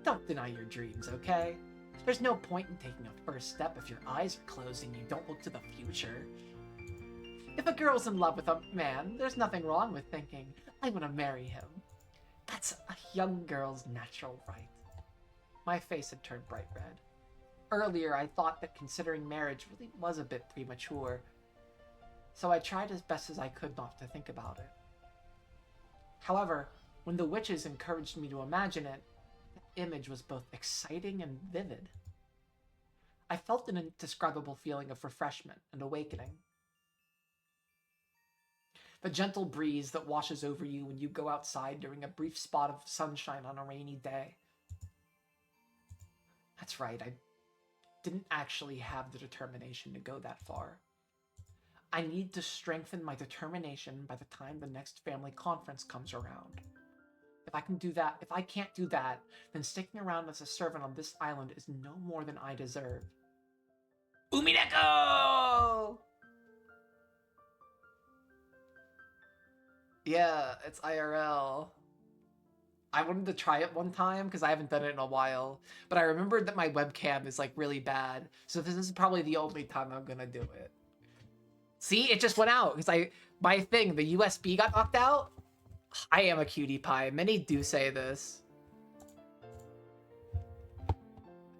A: Don't deny your dreams, okay? There's no point in taking a first step if your eyes are closed and you don't look to the future. If a girl's in love with a man, there's nothing wrong with thinking, I want to marry him. That's a young girl's natural right. My face had turned bright red. Earlier, I thought that considering marriage really was a bit premature, so I tried as best as I could not to think about it. However, when the witches encouraged me to imagine it, the image was both exciting and vivid. I felt an indescribable feeling of refreshment and awakening. The gentle breeze that washes over you when you go outside during a brief spot of sunshine on a rainy day. That's right, I didn't actually have the determination to go that far. I need to strengthen my determination by the time the next family conference comes around. If I can't do that, then sticking around as a servant on this island is no more than I deserve. Umineko! Yeah, it's IRL. I wanted to try it one time because I haven't done it in a while, but I remembered that my webcam is like really bad, so this is probably the only time I'm gonna do it. See, it just went out because my thing, the USB got knocked out. I am a cutie pie. Many do say this,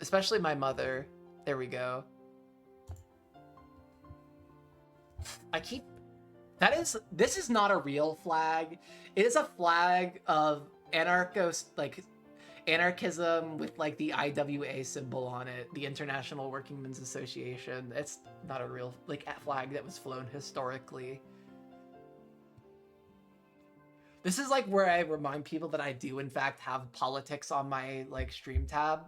A: especially my mother. There we go. This is not a real flag. It is a flag of anarchism with like the IWA symbol on it, the International Workingmen's Association. It's not a real flag that was flown historically. This is like where I remind people that I do in fact have politics on my stream tab.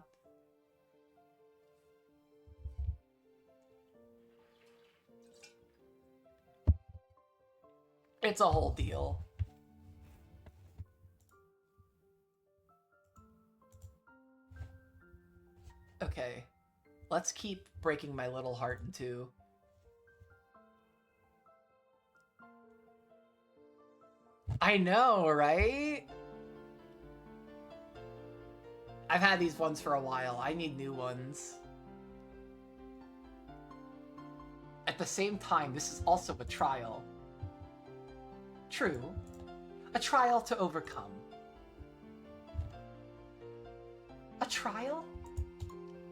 A: It's a whole deal. Okay, let's keep breaking my little heart in two. I know, right? I've had these ones for a while. I need new ones. At the same time, this is also a trial. True. A trial to overcome. A trial?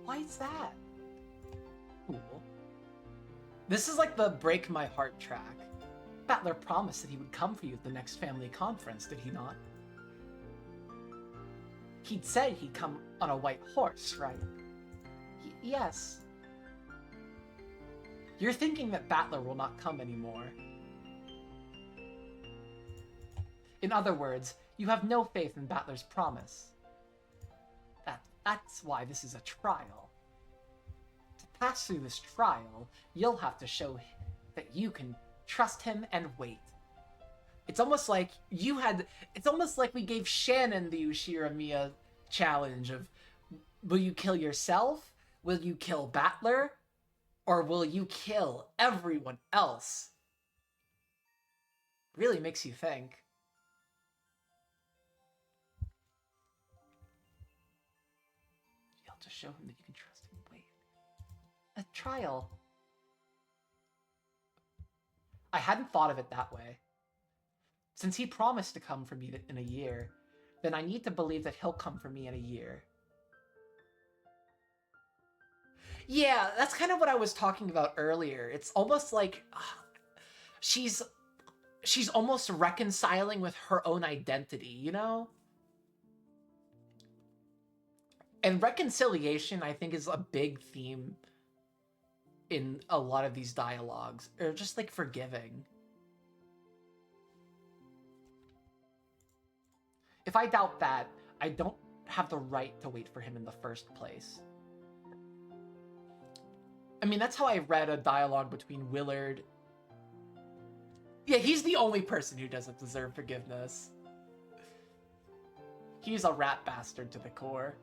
A: Why is that? Cool. This is like the break my heart track. Battler promised that he would come for you at the next family conference, did he not? He'd said he'd come on a white horse, right? Yes. You're thinking that Battler will not come anymore. In other words, You have no faith in Battler's promise. That's why this is a trial. To pass through this trial, you'll have to show that you can trust him and wait. It's almost like it's almost like we gave Shannon the Ushiramiya challenge of, will you kill yourself? Will you kill Battler? Or will you kill everyone else? Really makes you think. You have to show him that you can trust him. Wait. A trial. I hadn't thought of it that way. Since he promised to come for me in a year, then I need to believe that he'll come for me in a year. Yeah, that's kind of what I was talking about earlier. It's almost like she's almost reconciling with her own identity, you know? And reconciliation, I think, is a big theme in a lot of these dialogues, or just like forgiving. If I doubt that, I don't have the right to wait for him in the first place. I mean, that's how I read a dialogue between Willard. Yeah, he's the only person who doesn't deserve forgiveness. He's a rat bastard to the core.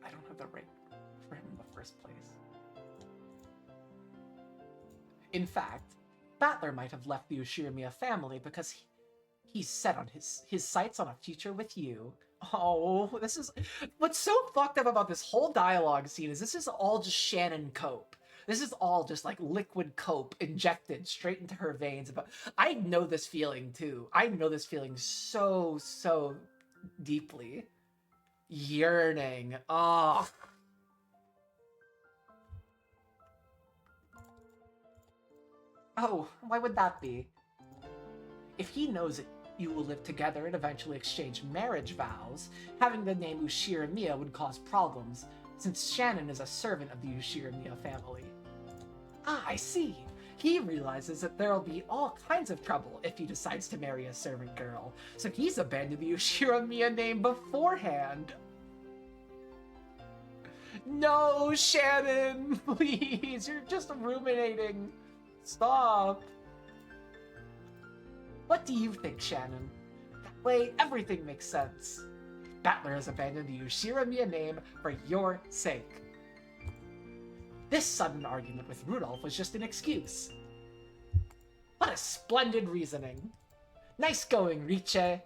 A: I don't have the right for him in the first place. In fact, Battler might have left the Ushiramiya family because he's set on his sights on a future with you. Oh, this is... What's so fucked up about this whole dialogue scene is this is all just Shannon cope. This is all just like liquid cope injected straight into her veins. But I know this feeling too. I know this feeling so deeply. Yearning. Oh. Oh, why would that be? If he knows it, you will live together and eventually exchange marriage vows, having the name Ushiramiya would cause problems, since Shannon is a servant of the Ushiramiya family. Ah, I see. He realizes that there'll be all kinds of trouble if he decides to marry a servant girl, so he's abandoned the Ushiramiya name beforehand. No, Shannon! Please, you're just ruminating. Stop. What do you think, Shannon? That way, everything makes sense. Battler has abandoned the Ushiramiya name for your sake. This sudden argument with Rudolph was just an excuse. What a splendid reasoning. Nice going, Riche.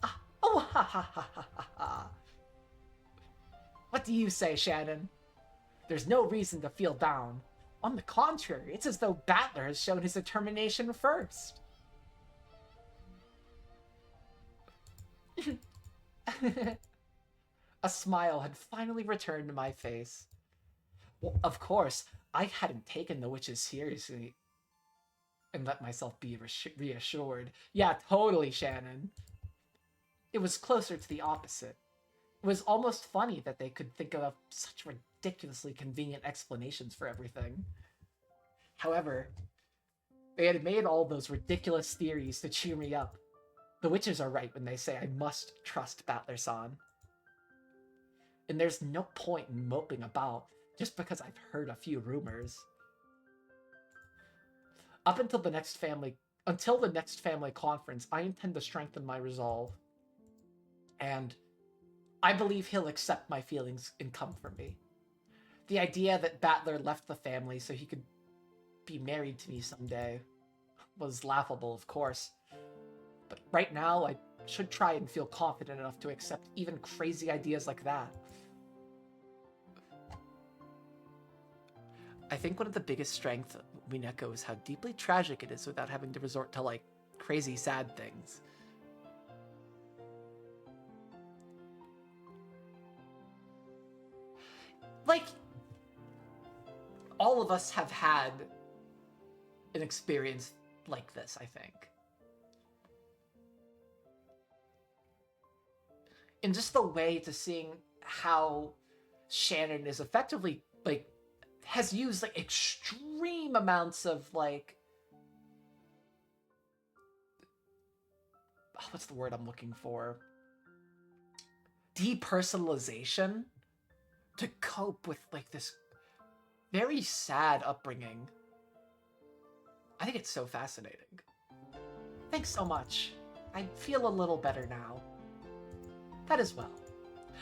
A: Ah, oh, ha ha ha ha ha ha. What do you say, Shannon? There's no reason to feel down. On the contrary, it's as though Battler has shown his determination first. A smile had finally returned to my face. Well, of course, I hadn't taken the witches seriously and let myself be reassured. Yeah, totally, Shannon. It was closer to the opposite. It was almost funny that they could think of such ridiculously convenient explanations for everything. However, they had made all those ridiculous theories to cheer me up. The witches are right when they say I must trust Battler-san. And there's no point in moping about just because I've heard a few rumors. Until the next family conference, I intend to strengthen my resolve. And I believe he'll accept my feelings and come for me. The idea that Battler left the family so he could be married to me someday was laughable, of course. But right now, I should try and feel confident enough to accept even crazy ideas like that. I think one of the biggest strengths of Umineko is how deeply tragic it is without having to resort to, like, crazy sad things. Like, all of us have had an experience like this, I think. And just the way to seeing how Shannon is effectively, like, has used, like, extreme amounts of, like, what's the word I'm looking for? Depersonalization to cope with like this very sad upbringing. I think it's so fascinating. Thanks so much. I feel a little better now. That as well.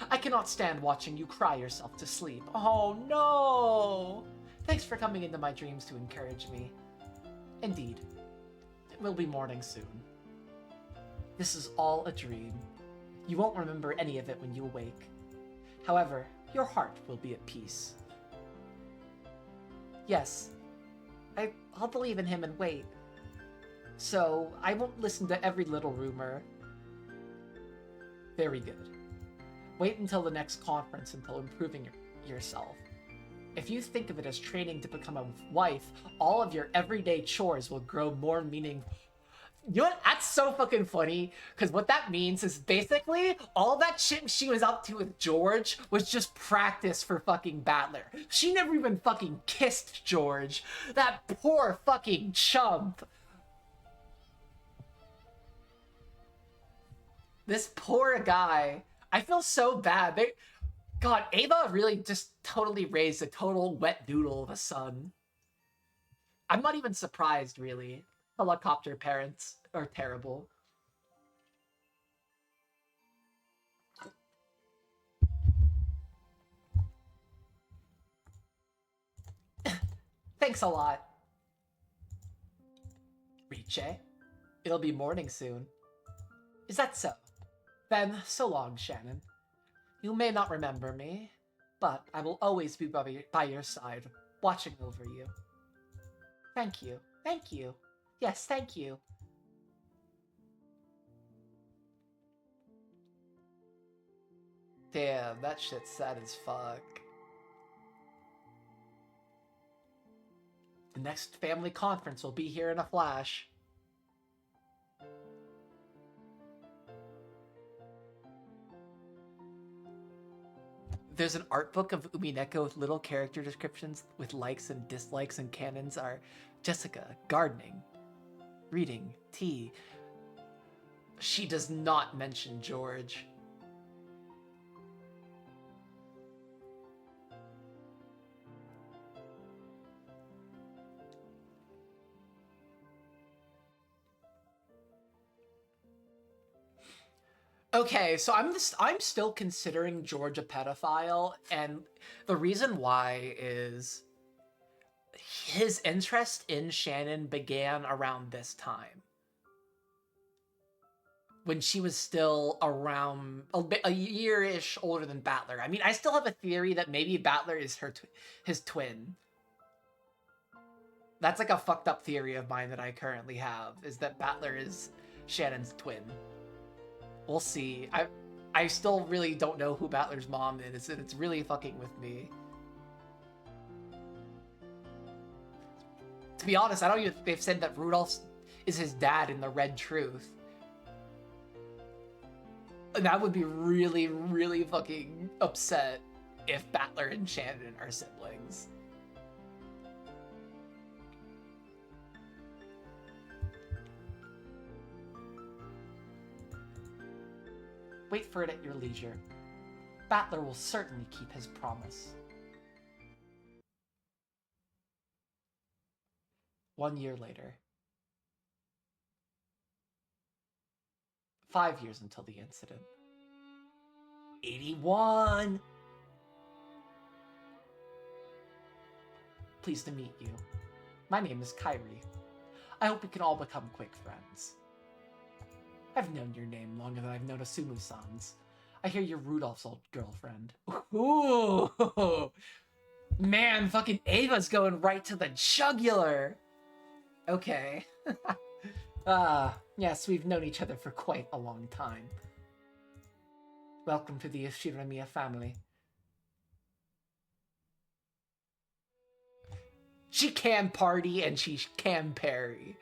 A: I cannot stand watching you cry yourself to sleep. Oh no! Thanks for coming into my dreams to encourage me. Indeed. It will be morning soon. This is all a dream. You won't remember any of it when you awake. However, your heart will be at peace. Yes, I'll believe in him and wait. So, I won't listen to every little rumor. Very good. Wait until the next conference until improving yourself. If you think of it as training to become a wife, all of your everyday chores will grow more meaningful. You know what? That's so fucking funny, because what that means is basically all that shit she was up to with George was just practice for fucking Battler. She never even fucking kissed George. That poor fucking chump. This poor guy. I feel so bad. God, Ava really just totally raised a total wet doodle of a son. I'm not even surprised, really. Helicopter parents are terrible. Thanks a lot. Riche? It'll be morning soon. Is that so? Then, so long, Shannon. You may not remember me, but I will always be by your side, watching over you. Thank you. Thank you. Yes, thank you. Damn, that shit's sad as fuck. The next family conference will be here in a flash. There's an art book of Umineko with little character descriptions with likes and dislikes, and canons are Jessica, gardening, reading, tea. She does not mention George. Okay, so I'm still considering George a pedophile, and the reason why is his interest in Shannon began around this time. When she was still around a year-ish older than Battler. I mean, I still have a theory that maybe Battler is his twin. That's like a fucked up theory of mine that I currently have, is that Battler is Shannon's twin. We'll see. I still really don't know who Battler's mom is, and it's really fucking with me. To be honest, I don't even think they've said that Rudolph is his dad in The Red Truth. And that would be really, really fucking upset if Battler and Shannon are siblings. Wait for it at your leisure. Battler will certainly keep his promise. 1 year later. 5 years until the incident. 81! Pleased to meet you. My name is Kyrie. I hope we can all become quick friends. I've known your name longer than I've known Asumu-san's. I hear you're Rudolph's old girlfriend. Ooh! Man, fucking Ava's going right to the jugular! Okay. Yes, we've known each other for quite a long time. Welcome to the Ishiramiya family. She can party and she can parry.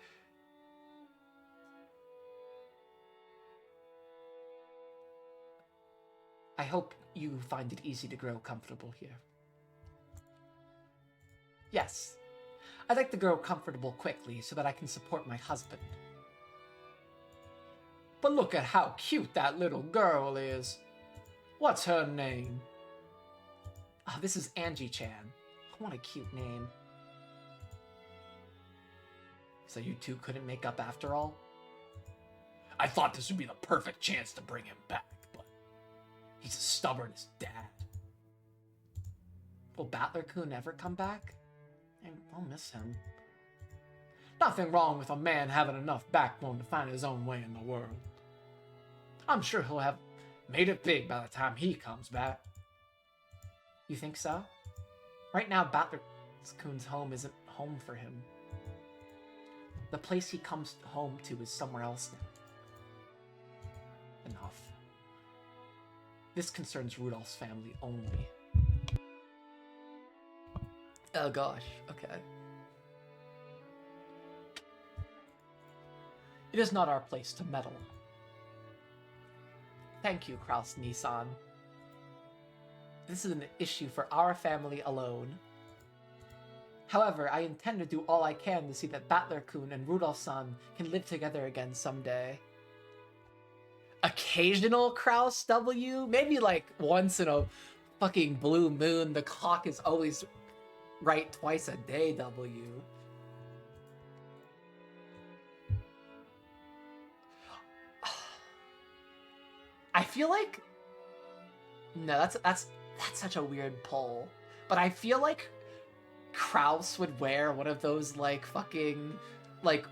A: I hope you find it easy to grow comfortable here. Yes. I'd like to grow comfortable quickly so that I can support my husband.
B: But look at how cute that little girl is. What's her name?
A: Oh, this is Angie-chan. What a cute name. So you two couldn't make up after all?
B: I thought this would be the perfect chance to bring him back, but he's as stubborn as Dad.
A: Will Battler-kun ever come back? I'll miss him.
B: Nothing wrong with a man having enough backbone to find his own way in the world. I'm sure he'll have made it big by the time he comes back.
A: You think so? Right now, Battler-kun's home isn't home for him. The place he comes home to is somewhere else now. Enough. This concerns Rudolph's family only. Oh gosh, okay. It is not our place to meddle. Thank you, Kraus Nissan. This is an issue for our family alone. However, I intend to do all I can to see that Battler-kun and Rudolph-san can live together again someday. Occasional Kraus W? Maybe like once in a fucking blue moon, the clock is always right twice a day W. I feel like... No, that's such a weird poll. But I feel like Kraus would wear one of those, like, fucking, like,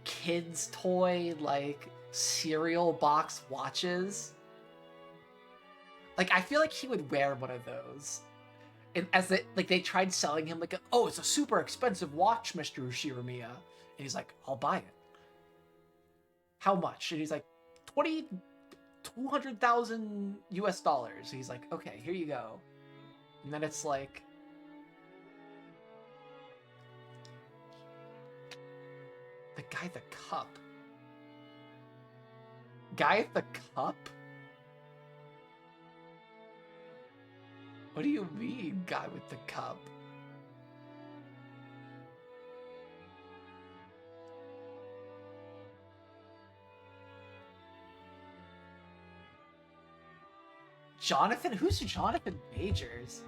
A: kids' toy, like, cereal box watches. Like, I feel like he would wear one of those. And as they tried selling him, like, oh, it's a super expensive watch, Mr. Ushiramiya. And he's like, I'll buy it. How much? And he's like, 200,000 US dollars. He's like, okay, here you go. And then it's like, the guy at the cup. Guy at the cup? What do you mean, guy with the cup? Jonathan? Who's Jonathan Majors?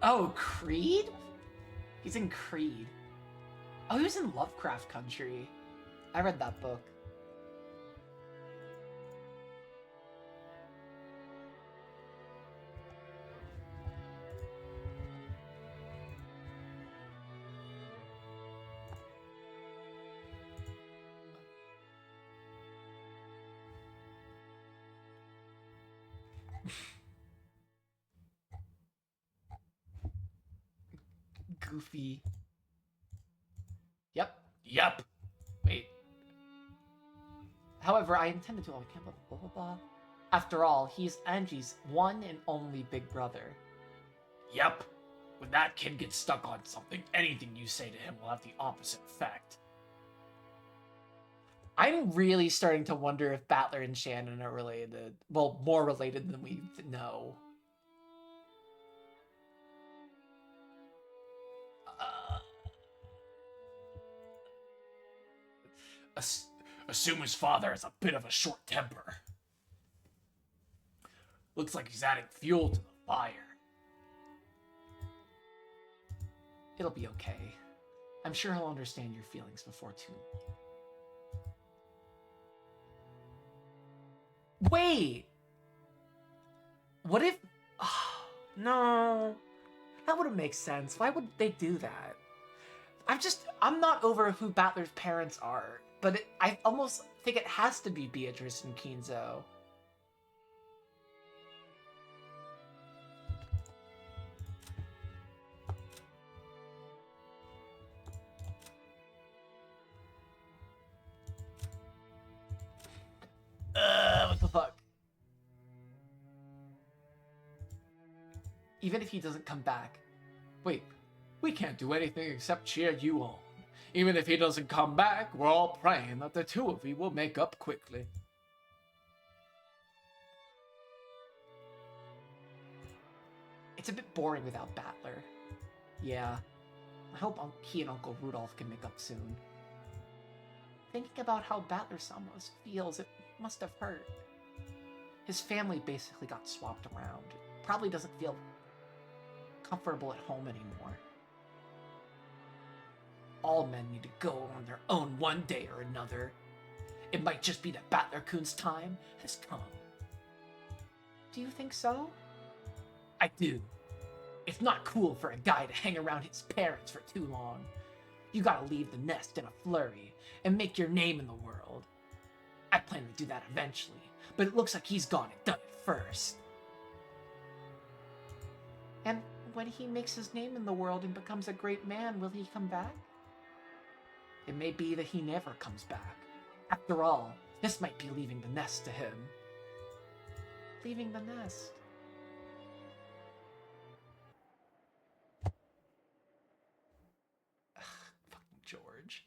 A: Oh, Creed? He's in Creed. Oh, he was in Lovecraft Country. I read that book. Goofy. Yep. Wait. However, I intended to... Oh, I can't blah, blah, blah, blah. After all, he's Angie's one and only big brother.
B: Yep. When that kid gets stuck on something, anything you say to him will have the opposite effect.
A: I'm really starting to wonder if Battler and Shannon are related. Well, more related than we know.
B: Asuma's father has a bit of a short temper. Looks like he's adding fuel to the fire.
A: It'll be okay. I'm sure he'll understand your feelings before too long. Wait! What if... Oh, no. That wouldn't make sense. Why would they do that? I'm not over who Battler's parents are, but I almost think it has to be Beatrice and Kinzo. What the fuck? Even if he doesn't come back.
B: Wait, we can't do anything except cheer you on. Even if he doesn't come back, we're all praying that the two of you will make up quickly.
A: It's a bit boring without Battler. Yeah. I hope he and Uncle Rudolph can make up soon. Thinking about how Battler-san feels, it must have hurt. His family basically got swapped around. Probably doesn't feel comfortable at home anymore. All men need to go on their own one day or another. It might just be that Battler-kun's time has come. Do you think so? I do. It's not cool for a guy to hang around his parents for too long. You gotta leave the nest in a flurry and make your name in the world. I plan to do that eventually, but it looks like he's gone and done it first. And when he makes his name in the world and becomes a great man, will he come back? It may be that he never comes back. After all, this might be leaving the nest to him. Leaving the nest. Ugh, fucking George.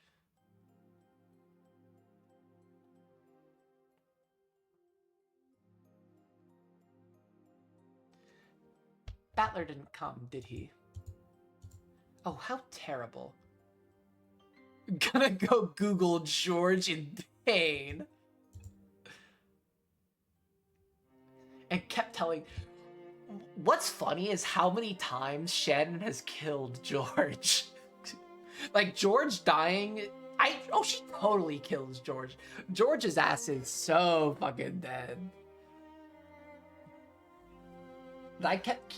A: Battler didn't come, did he? Oh, how terrible. Gonna go Google George in pain. And kept telling... What's funny is how many times Shannon has killed George. Like, George dying... Oh, she totally kills George. George's ass is so fucking dead. But I kept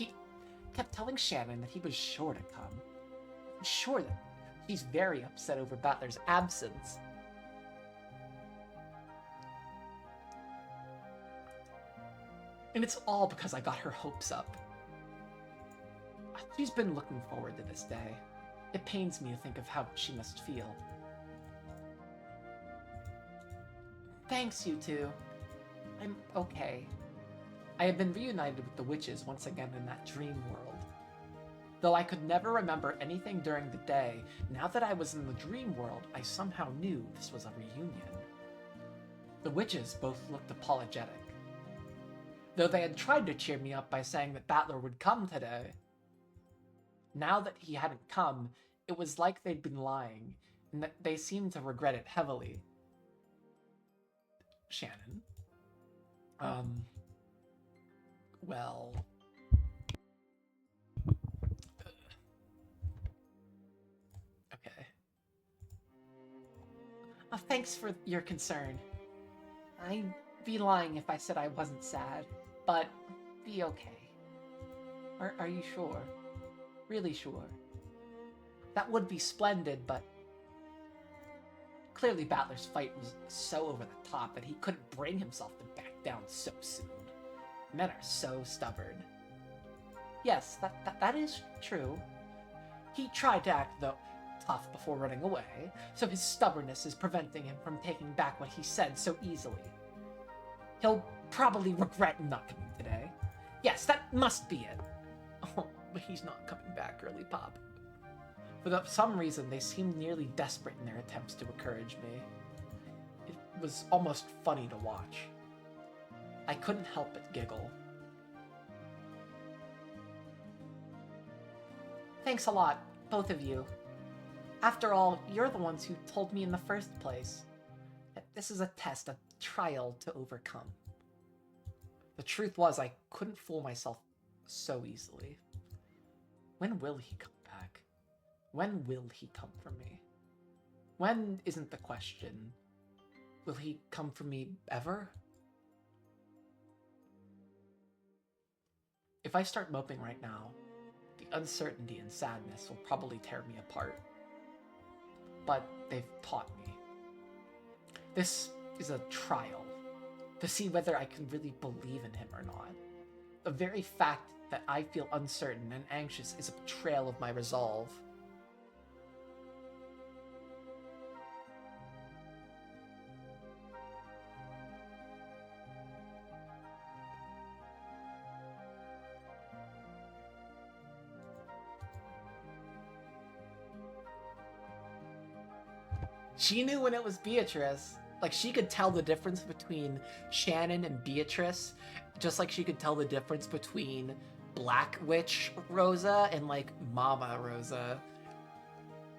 A: telling Shannon that he was sure to come. Sure that she's very upset over Battler's absence. And it's all because I got her hopes up. She's been looking forward to this day. It pains me to think of how she must feel. Thanks, you two. I'm okay. I have been reunited with the witches once again in that dream world. Though I could never remember anything during the day, now that I was in the dream world, I somehow knew this was a reunion. The witches both looked apologetic. Though they had tried to cheer me up by saying that Battler would come today. Now that he hadn't come, it was like they'd been lying, and that they seemed to regret it heavily. Shannon? Well... Okay. Thanks for your concern. I'd be lying if I said I wasn't sad, but be okay. Are you sure? Really sure? That would be splendid, but... Clearly Battler's fight was so over the top that he couldn't bring himself to back down so soon. Men are so stubborn. Yes, that is true. He tried to act, though, tough before running away, so his stubbornness is preventing him from taking back what he said so easily. He'll probably regret not coming today. Yes, that must be it. Oh, but he's not coming back, Girly Pop. For some reason, they seemed nearly desperate in their attempts to encourage me. It was almost funny to watch. I couldn't help but giggle. Thanks a lot, both of you. After all, you're the ones who told me in the first place that this is a test, a trial to overcome. The truth was, I couldn't fool myself so easily. When will he come back? When will he come for me? When isn't the question. Will he come for me ever? If I start moping right now, the uncertainty and sadness will probably tear me apart. But they've taught me. This is a trial, to see whether I can really believe in him or not. The very fact that I feel uncertain and anxious is a betrayal of my resolve. She knew when it was Beatrice. Like, she could tell the difference between Shannon and Beatrice, just like she could tell the difference between Black Witch Rosa and like Mama Rosa.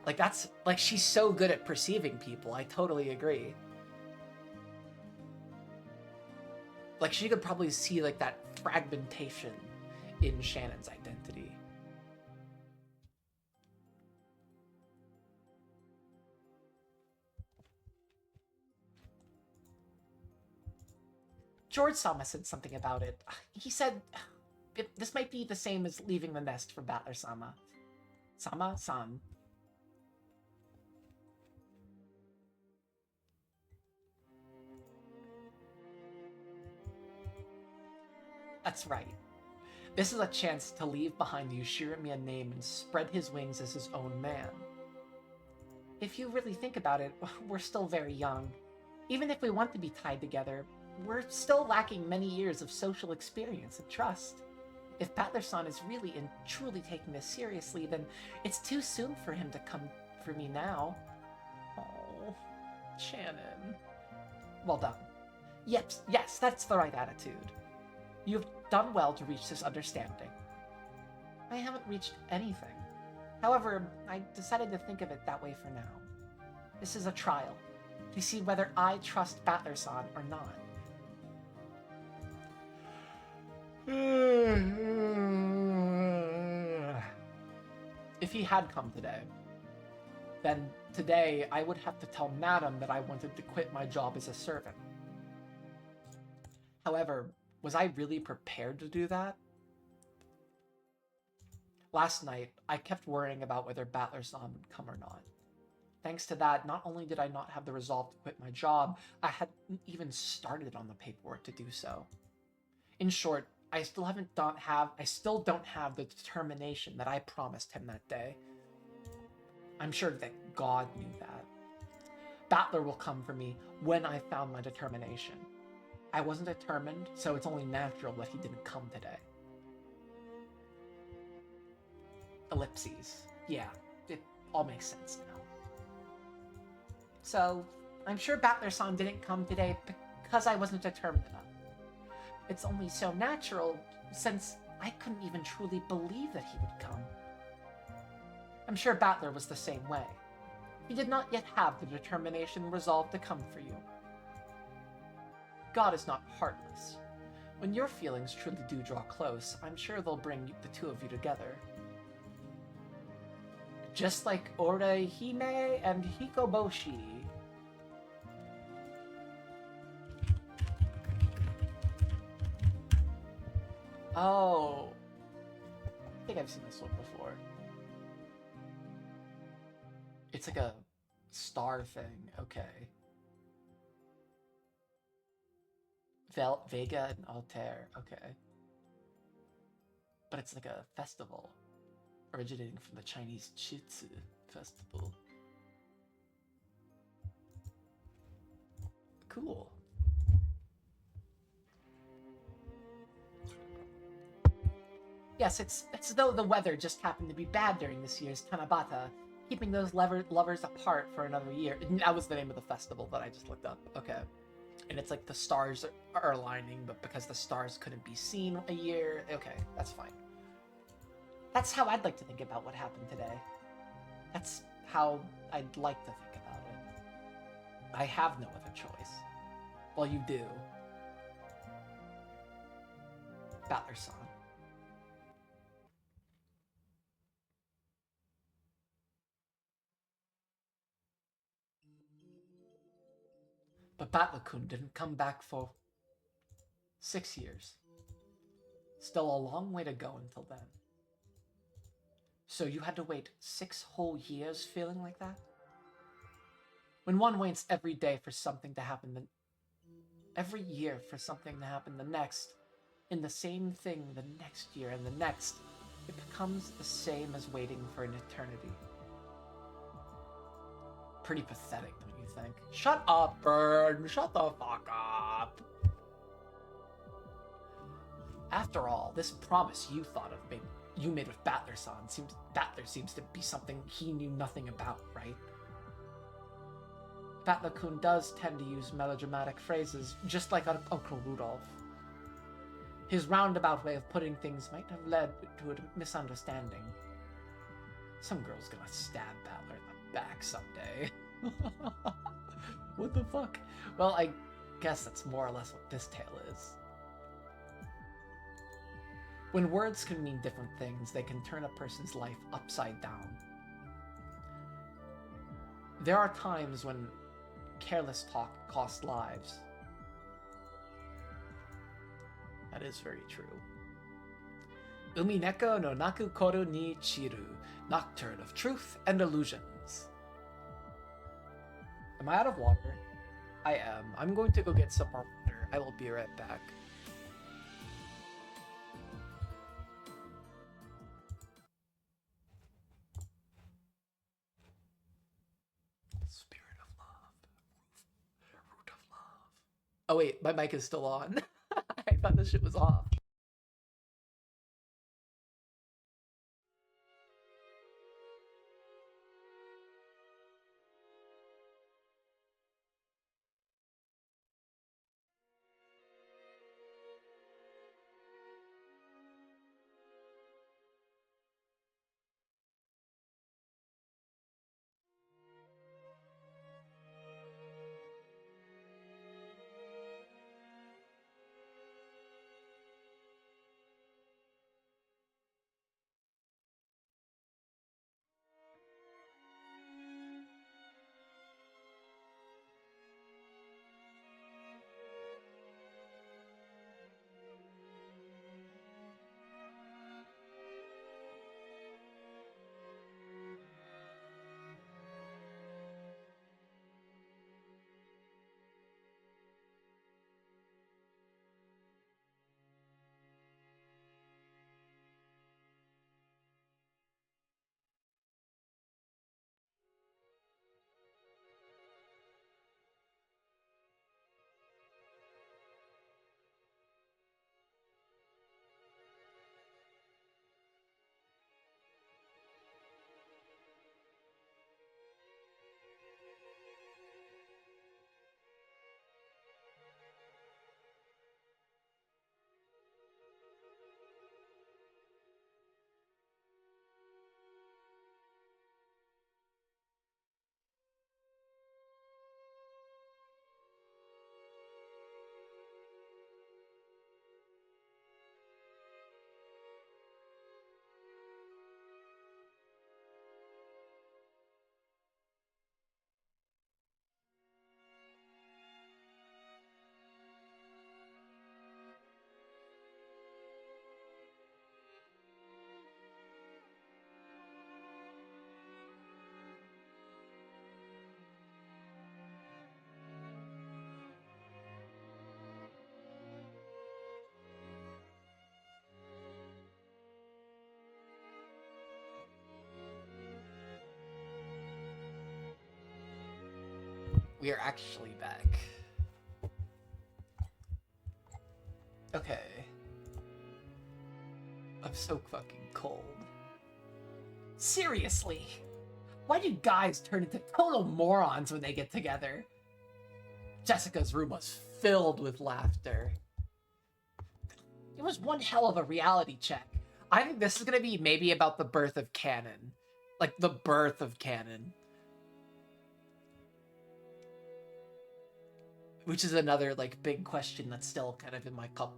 A: Like that's like she's so good at perceiving people. I totally agree. Like she could probably see like that fragmentation in Shannon's identity. George Sama said something about it. He said this might be the same as leaving the nest for Battler Sama. Sama-san. That's right. This is a chance to leave behind the Ushirimiya name and spread his wings as his own man. If you really think about it, we're still very young. Even if we want to be tied together, we're still lacking many years of social experience and trust. If Battler-san is really and truly taking this seriously, then it's too soon for him to come for me now. Oh, Shannon. Well done. Yes, that's the right attitude. You've done well to reach this understanding. I haven't reached anything. However, I decided to think of it that way for now. This is a trial, to see whether I trust Battler-san or not. If he had come today, then today I would have to tell Madam that I wanted to quit my job as a servant. However, was I really prepared to do that? Last night, I kept worrying about whether Battler-san would come or not. Thanks to that, not only did I not have the resolve to quit my job, I hadn't even started on the paperwork to do so. In short, I still don't have the determination that I promised him that day. I'm sure that God knew that. Battler will come for me when I found my determination. I wasn't determined, so it's only natural that he didn't come today. Ellipses. Yeah, it all makes sense now. So, I'm sure Battler-san didn't come today because I wasn't determined enough. It's only so natural, since I couldn't even truly believe that he would come. I'm sure Battler was the same way. He did not yet have the determination and resolve to come for you. God is not heartless. When your feelings truly do draw close, I'm sure they'll bring the two of you together. Just like Orihime and Hikoboshi. Oh. I think I've seen this one before. It's like a star thing, okay. Vega and Altair, okay. But it's like a festival originating from the Chinese Chitsu festival. Cool. Yes, it's as though the weather just happened to be bad during this year's Tanabata, keeping those lovers apart for another year. That was the name of the festival that I just looked up. Okay. And it's like the stars are aligning, but because the stars couldn't be seen a year, okay, that's fine. That's how I'd like to think about what happened today. That's how I'd like to think about it. I have no other choice. Well, you do. Battler-san. But Battler-kun didn't come back for 6 years. Still a long way to go until then. So you had to wait 6 whole years feeling like that? When one waits every day for something to happen, every year for something to happen the next, in the same thing the next year and the next, it becomes the same as waiting for an eternity. Pretty pathetic, don't you think? Shut up, Burn! Shut the fuck up! After all, this promise you thought of you made with Battler-san seems to be something he knew nothing about, right? Battler-kun does tend to use melodramatic phrases, just like Uncle Rudolph. His roundabout way of putting things might have led to a misunderstanding. Some girl's gonna stab Balor in the back someday. What the fuck? Well, I guess that's more or less what this tale is. When words can mean different things, they can turn a person's life upside down. There are times when careless talk costs lives. That is very true. Umineko no naku koru ni chiru, Nocturne of Truth and Illusions. Am I out of water? I am. I'm going to go get some more water. I will be right back. Spirit of love. Root of love. Oh wait, my mic is still on. I thought this shit was off. We are actually back. Okay. I'm so fucking cold. Seriously! Why do guys turn into total morons when they get together? Jessica's room was filled with laughter. It was one hell of a reality check. I think this is gonna be maybe about the birth of canon. Like, the birth of canon. Which is another, like, big question that's still kind of in my cup.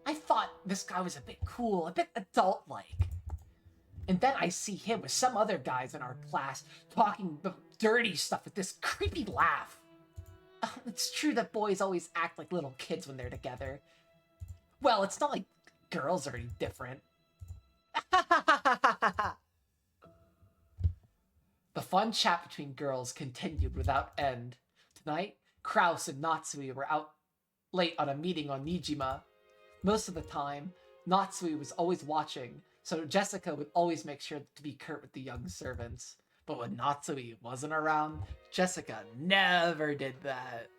A: I thought this guy was a bit cool, a bit adult-like. And then I see him with some other guys in our class talking dirty stuff with this creepy laugh. It's true that boys always act like little kids when they're together. Well, it's not like girls are any different. The fun chat between girls continued without end. Tonight, Kraus and Natsui were out late on a meeting on Nijima. Most of the time, Natsui was always watching, so Jessica would always make sure to be curt with the young servants. But when Natsui wasn't around, Jessica never did that.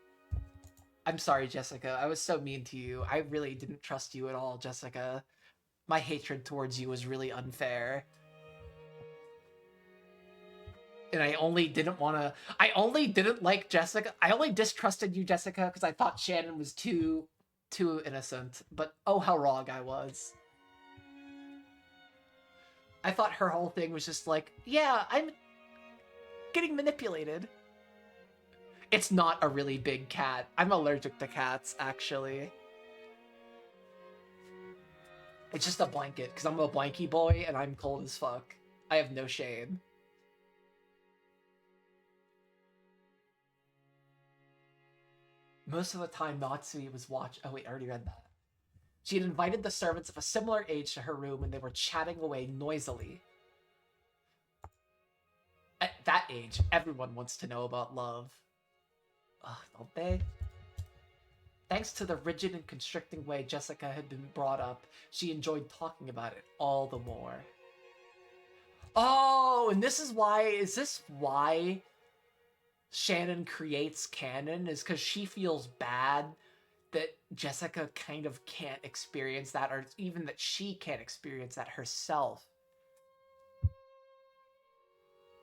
A: I'm sorry, Jessica. I was so mean to you. I really didn't trust you at all, Jessica. My hatred towards you was really unfair. And I only didn't like Jessica. I only distrusted you, Jessica, because I thought Shannon was too too innocent, but oh how wrong I was. I thought her whole thing was just like, yeah, I'm getting manipulated. It's not a really big cat. I'm allergic to cats, actually. It's just a blanket, because I'm a blankie boy and I'm cold as fuck. I have no shame. Most of the time, Matsui was watching. Oh wait, I already read that. She had invited the servants of a similar age to her room and they were chatting away noisily. At that age, everyone wants to know about love. Ugh, don't they? Thanks to the rigid and constricting way Jessica had been brought up, she enjoyed talking about it all the more. Oh, and this is why Shannon creates canon? Is because she feels bad that Jessica kind of can't experience that, or even that she can't experience that herself.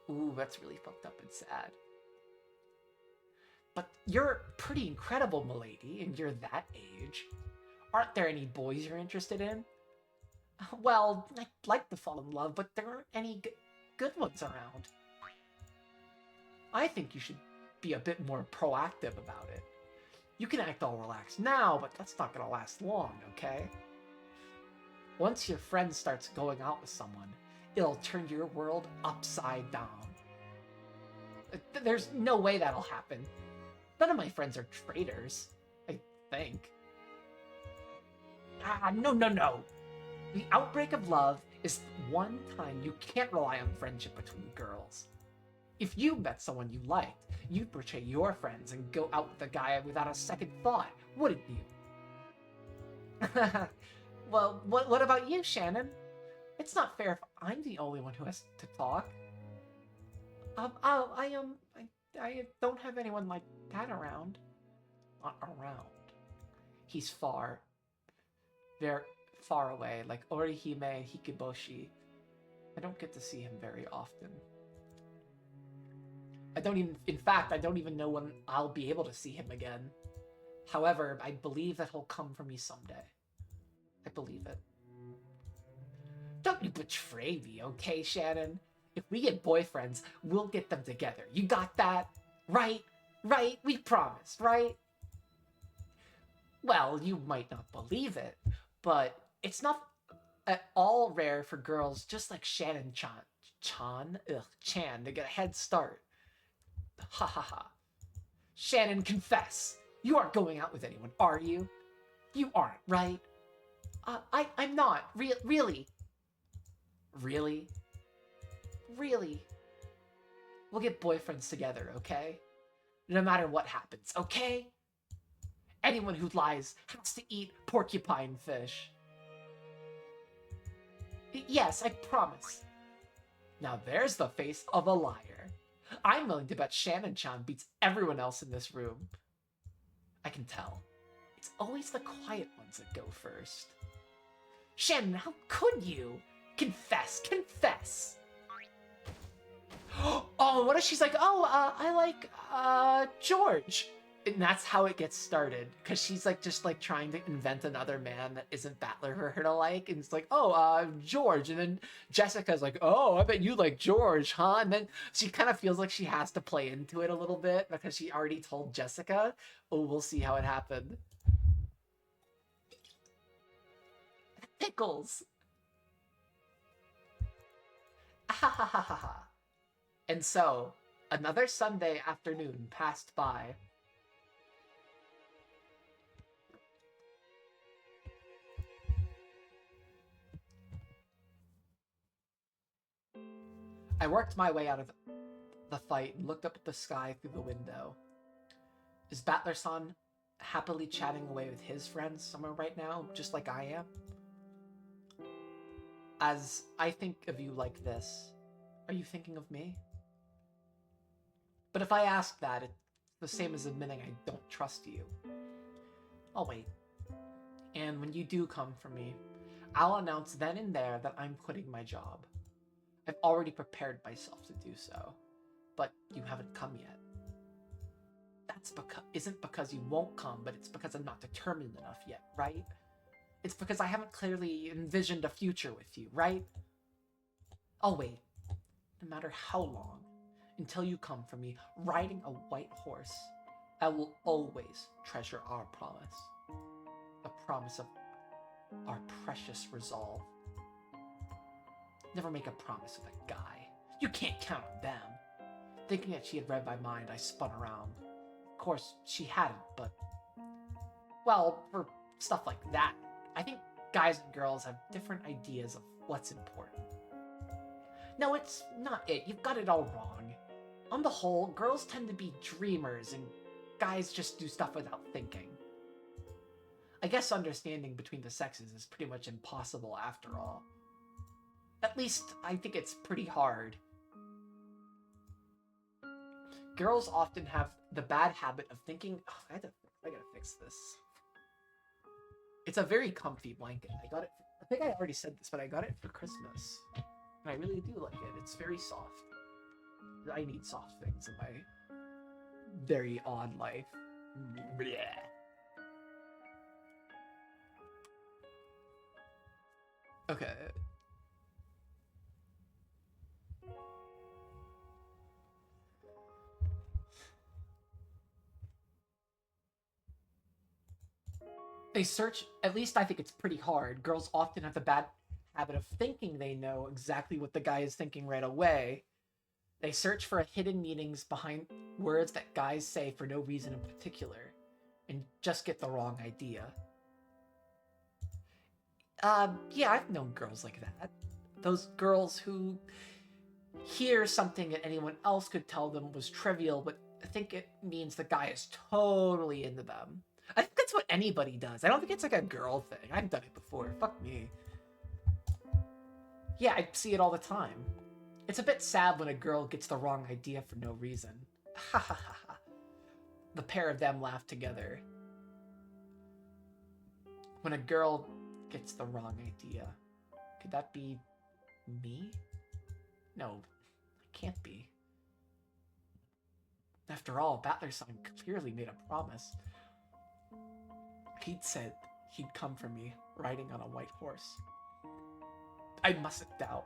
A: Ooh, that's really fucked up and sad. But you're pretty incredible, milady, and you're that age. Aren't there any boys you're interested in? Well, I'd like to fall in love, but there aren't any good ones around. I think you should be a bit more proactive about it. You can act all relaxed now, but that's not gonna last long, okay? Once your friend starts going out with someone, it'll turn your world upside down. There's no way that'll happen. None of my friends are traitors, I think. No. The outbreak of love is one time you can't rely on friendship between girls. If you met someone you liked, you'd betray your friends and go out with the guy without a second thought, wouldn't you? Well, what about you, Shannon? It's not fair if I'm the only one who has to talk. I don't have anyone like that around. Not around. He's far. Very far away, like Orihime and Hikeboshi. I don't get to see him very often. In fact, I don't even know when I'll be able to see him again. However, I believe that he'll come for me someday. I believe it. Don't you betray me, okay, Shannon? If we get boyfriends, we'll get them together. You got that? Right? Right? We promise, right? Well, you might not believe it, but it's not at all rare for girls just like Chan to get a head start. Ha ha ha. Shannon, confess. You aren't going out with anyone, are you? You aren't, right? I'm not. Really? Really? Really? We'll get boyfriends together, okay? No matter what happens, okay? Anyone who lies has to eat porcupine fish. Yes, I promise. Now there's the face of a liar. I'm willing to bet Shannon-chan beats everyone else in this room. I can tell. It's always the quiet ones that go first. Shannon, how could you? Confess, confess! Oh, what if she's like, I like, George. And that's how it gets started. Because she's like, just like trying to invent another man that isn't Battler for her to like. And it's like, George. And then Jessica's like, oh, I bet you like George, huh? And then she kind of feels like she has to play into it a little bit because she already told Jessica. Oh, we'll see how it happened. Pickles. Ha ha ha ha ha. And so, another Sunday afternoon passed by. I worked my way out of the fight and looked up at the sky through the window. Is Battler-san happily chatting away with his friends somewhere right now, just like I am? As I think of you like this, are you thinking of me? But if I ask that, it's the same as admitting I don't trust you. I'll wait. And when you do come for me, I'll announce then and there that I'm quitting my job. I've already prepared myself to do so, but you haven't come yet. isn't because you won't come, but it's because I'm not determined enough yet, right? It's because I haven't clearly envisioned a future with you, right? I'll wait, no matter how long, until you come for me, riding a white horse. I will always treasure our promise. The promise of our precious resolve. Never make a promise with a guy. You can't count on them. Thinking that she had read my mind, I spun around. Of course, she hadn't, but... Well, for stuff like that, I think guys and girls have different ideas of what's important. No, it's not it. You've got it all wrong. On the whole, girls tend to be dreamers, and guys just do stuff without thinking. I guess understanding between the sexes is pretty much impossible after all. At least, I think it's pretty hard. Girls often have the bad habit of thinking, oh, I gotta fix this. It's a very comfy blanket. I got it, I think I already said this, but I got it for Christmas. And I really do like it. It's very soft. I need soft things in my very odd life. Blech. Okay. They search, at least I think it's pretty hard. Girls often have the bad habit of thinking they know exactly what the guy is thinking right away. They search for hidden meanings behind words that guys say for no reason in particular, and just get the wrong idea. Yeah, I've known girls like that. Those girls who hear something that anyone else could tell them was trivial, but think it means the guy is totally into them. I think that's what anybody does. I don't think it's like a girl thing. I've done it before. Fuck me. Yeah, I see it all the time. It's a bit sad when a girl gets the wrong idea for no reason. Ha ha ha ha. The pair of them laugh together. When a girl gets the wrong idea, could that be me? No, it can't be. After all, Battler-san clearly made a promise. He'd said he'd come for me, riding on a white horse. I mustn't doubt.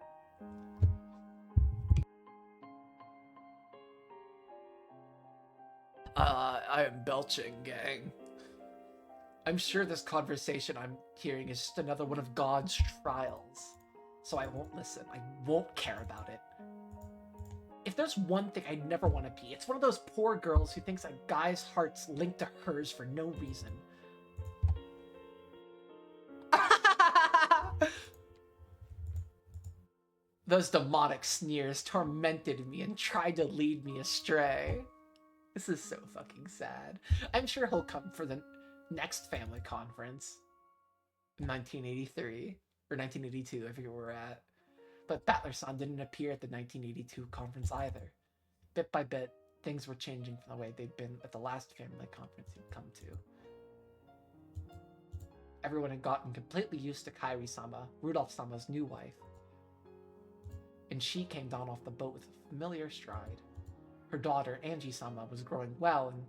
A: I am belching, gang. I'm sure this conversation I'm hearing is just another one of God's trials. So I won't listen. I won't care about it. If there's one thing I'd never want to be, it's one of those poor girls who thinks a guy's heart's linked to hers for no reason. Those demonic sneers tormented me and tried to lead me astray. This is so fucking sad. I'm sure he'll come for the next family conference. 1983. Or 1982, I forget where we're at. But Battler-san didn't appear at the 1982 conference either. Bit by bit, things were changing from the way they'd been at the last family conference he'd come to. Everyone had gotten completely used to Kairi-sama, Rudolph-sama's new wife. And she came down off the boat with a familiar stride. Her daughter, Angie-sama, was growing well, and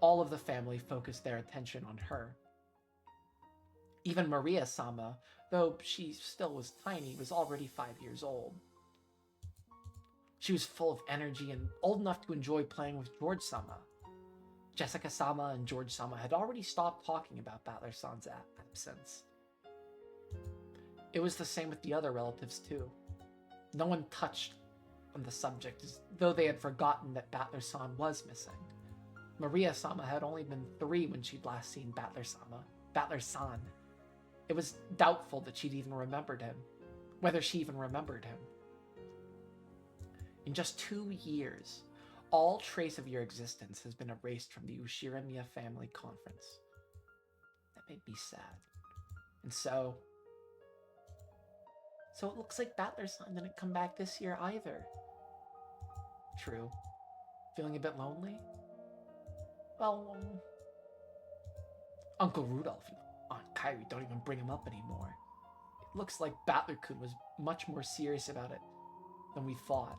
A: all of the family focused their attention on her. Even Maria-sama, though she still was tiny, was already 5 years old. She was full of energy and old enough to enjoy playing with George-sama. Jessica-sama and George-sama had already stopped talking about Battler-san's absence. It was the same with the other relatives, too. No one touched on the subject, as though they had forgotten that Battler-san was missing. Maria-sama had only been 3 when she'd last seen Battler-san. It was doubtful that she'd even remembered him, whether she even remembered him. In just 2 years, all trace of your existence has been erased from the Ushiramiya family conference. That made me sad. And so it looks like Battler-san didn't come back this year either. True. Feeling a bit lonely? Well, Uncle Rudolph and Aunt Kairi don't even bring him up anymore. It looks like Battler-kun was much more serious about it than we thought.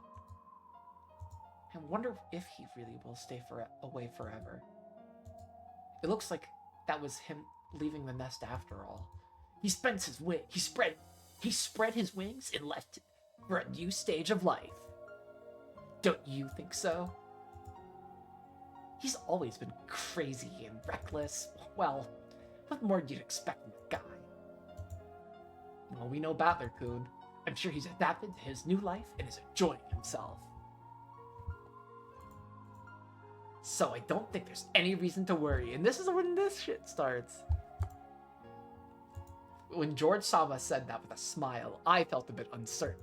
A: I wonder if he really will stay away forever. It looks like that was him leaving the nest after all. He spread his wings and left for a new stage of life. Don't you think so? He's always been crazy and reckless. Well, what more you'd expect from a guy? Well, we know Battler-kun. I'm sure he's adapted to his new life and is enjoying himself. So I don't think there's any reason to worry, and this is when this shit starts. When George Sama said that with a smile, I felt a bit uncertain.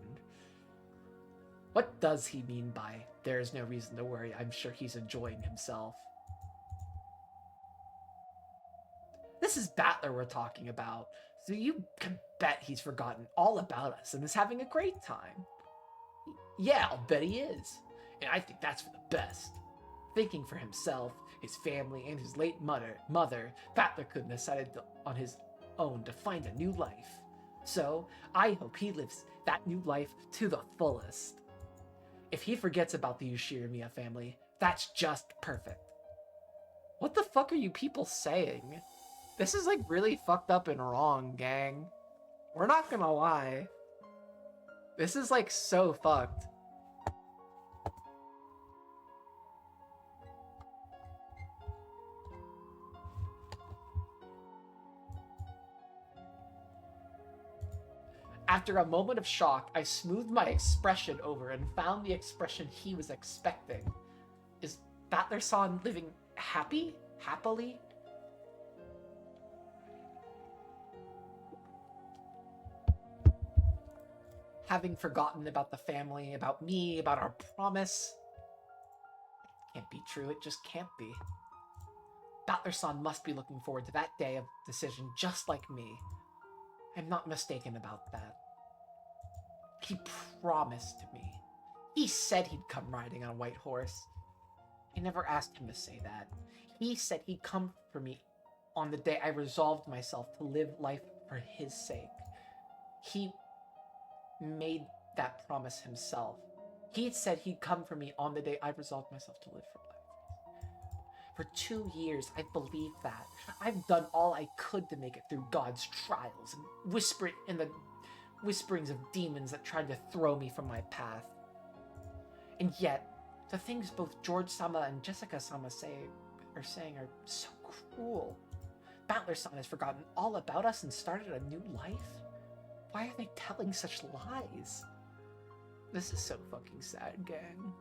A: What does he mean by, there's no reason to worry, I'm sure he's enjoying himself? This is Battler we're talking about, so you can bet he's forgotten all about us and is having a great time. Yeah, I'll bet he is. And I think that's for the best. Thinking for himself, his family, and his late mother, Battler-kun decided on his own to find a new life. So, I hope he lives that new life to the fullest. If he forgets about the Ushirimiya family, that's just perfect. What the fuck are you people saying? This is like really fucked up and wrong, gang. We're not gonna lie. This is like so fucked. After a moment of shock, I smoothed my expression over and found the expression he was expecting. Is Battler-san living happily? Having forgotten about the family, about me, about our promise? It can't be true, it just can't be. Battler-san must be looking forward to that day of decision just like me. I'm not mistaken about that. He promised me. He said he'd come riding on a white horse. I never asked him to say that. He said he'd come for me on the day I resolved myself to live life for his sake. He made that promise himself. He said he'd come for me on the day I resolved myself to live for life. For 2 years, I've believed that. I've done all I could to make it through God's trials and the whisperings of demons that tried to throw me from my path. And yet, the things both George-sama and Jessica-sama are saying are so cruel. Battler-san has forgotten all about us and started a new life? Why are they telling such lies? This is so fucking sad, gang.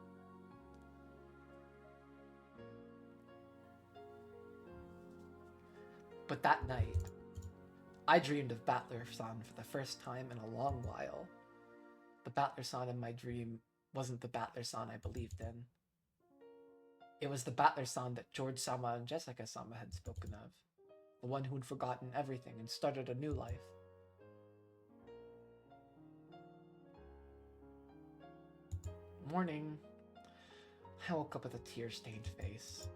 A: But that night, I dreamed of Battler-san for the first time in a long while. The Battler-san in my dream wasn't the Battler-san I believed in. It was the Battler-san that George-sama and Jessica-sama had spoken of. The one who'd forgotten everything and started a new life. Morning. I woke up with a tear-stained face.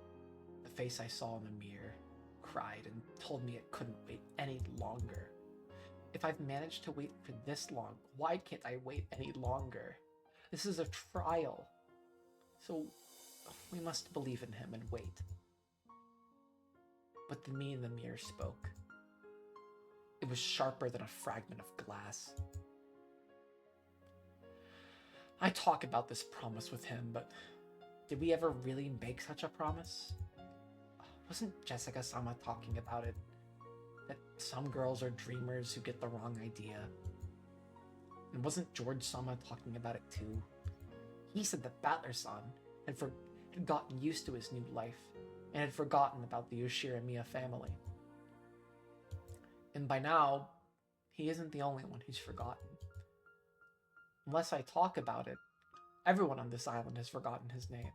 A: The face I saw in the mirror. Cried and told me it couldn't wait any longer. If I've managed to wait for this long, why can't I wait any longer? This is a trial. So we must believe in him and wait. But the me in the mirror spoke. It was sharper than a fragment of glass. I talk about this promise with him, but did we ever really make such a promise? Wasn't Jessica-sama talking about it? That some girls are dreamers who get the wrong idea. And wasn't George-sama talking about it too? He said that Battler-san had gotten used to his new life and had forgotten about the Ushirimiya family. And by now, he isn't the only one who's forgotten. Unless I talk about it, everyone on this island has forgotten his name.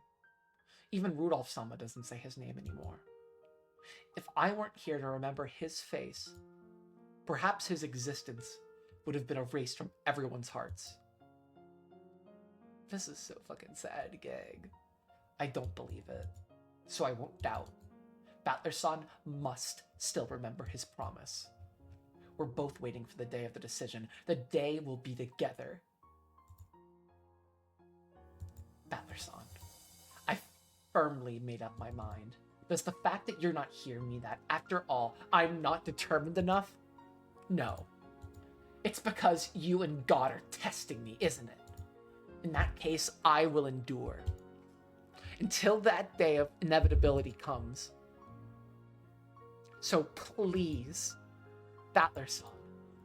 A: Even Rudolph-sama doesn't say his name anymore. If I weren't here to remember his face, perhaps his existence would have been erased from everyone's hearts. This is so fucking sad, gang. I don't believe it, so I won't doubt. Battler-san must still remember his promise. We're both waiting for the day of the decision. The day we'll be together. Battler-san. firmly made up my mind. Does the fact that you're not here mean that, after all, I'm not determined enough? No. It's because you and God are testing me, isn't it? In that case, I will endure. Until that day of inevitability comes. So please, Battler-san,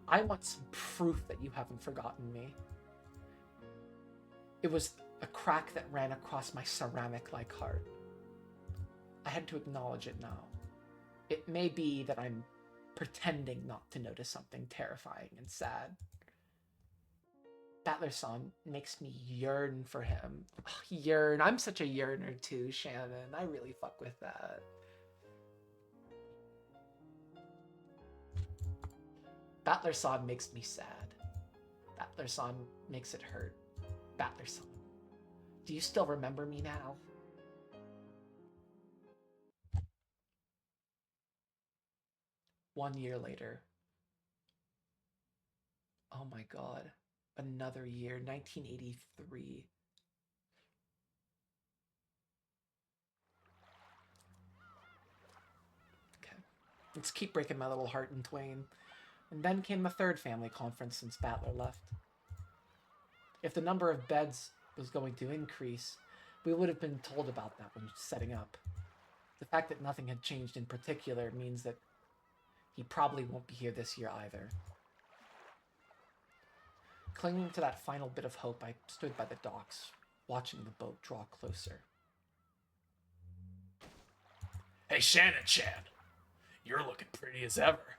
A: I want some proof that you haven't forgotten me. It was a crack that ran across my ceramic-like heart. I had to acknowledge it now. It may be that I'm pretending not to notice something terrifying and sad. Battler-san makes me yearn for him. Ugh, yearn. I'm such a yearner too, Shannon. I really fuck with that. Battler-san makes me sad. Battler-san makes it hurt. Battler-san, do you still remember me now? One year later. Oh my god. Another year. 1983. Okay. Let's keep breaking my little heart in twain. And then came the third family conference since Battler left. If the number of beds was going to increase, we would have been told about that when setting up. The fact that nothing had changed in particular means that he probably won't be here this year either. Clinging to that final bit of hope, I stood by the docks, watching the boat draw closer.
B: Hey, Shannon-chan. You're looking pretty as ever.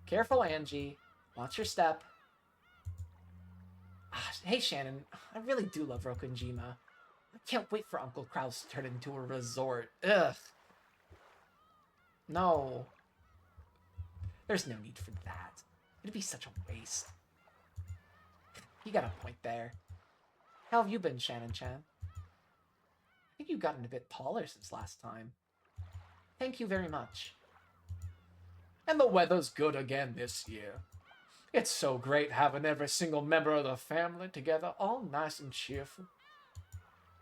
A: Careful, Angie. Watch your step. Hey, Shannon. I really do love Rokunjima. I can't wait for Uncle Krause to turn it into a resort. Ugh. No. There's no need for that. It'd be such a waste. You got a point there. How have you been, Shannon-chan? I think you've gotten a bit taller since last time. Thank you very much.
B: And the weather's good again this year. It's so great having every single member of the family together, all nice and cheerful.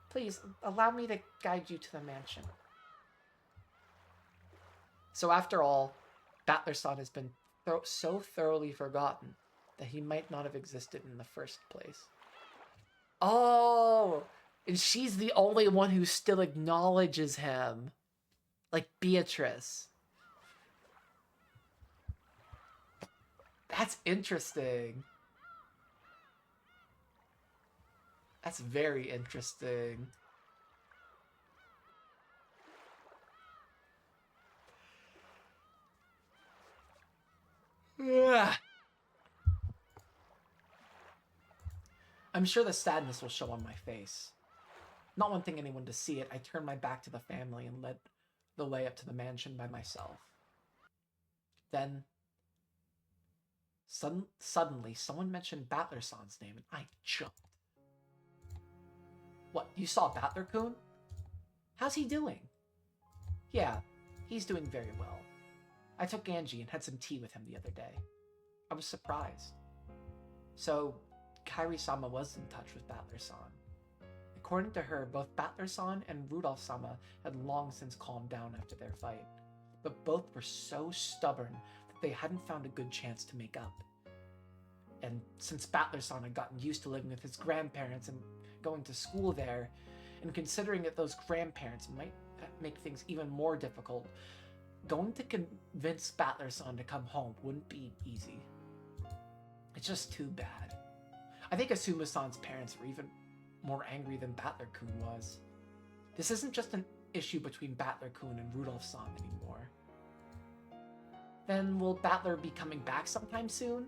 A: Please, allow me to guide you to the mansion. So after all, Battler-san has been so thoroughly forgotten that he might not have existed in the first place. Oh, and she's the only one who still acknowledges him. Like Beatrice. That's interesting. That's very interesting. Ugh. I'm sure the sadness will show on my face. Not wanting anyone to see it, I turned my back to the family and led the way up to the mansion by myself. Then, suddenly, someone mentioned Battler-san's name, and I jumped. What, you saw Battler-kun? How's he doing? Yeah, he's doing very well. I took Angie and had some tea with him the other day. I was surprised. So, Kairi-sama was in touch with Battler-san. According to her, both Battler-san and Rudolph-sama had long since calmed down after their fight, but both were so stubborn that they hadn't found a good chance to make up. And since Battler-san had gotten used to living with his grandparents and going to school there, and considering that those grandparents might make things even more difficult, going to convince Battler-san to come home wouldn't be easy. It's just too bad. I think Asuma-san's parents were even more angry than Battler-kun was. This isn't just an issue between Battler-kun and Rudolph-san anymore. Then will Battler be coming back sometime soon?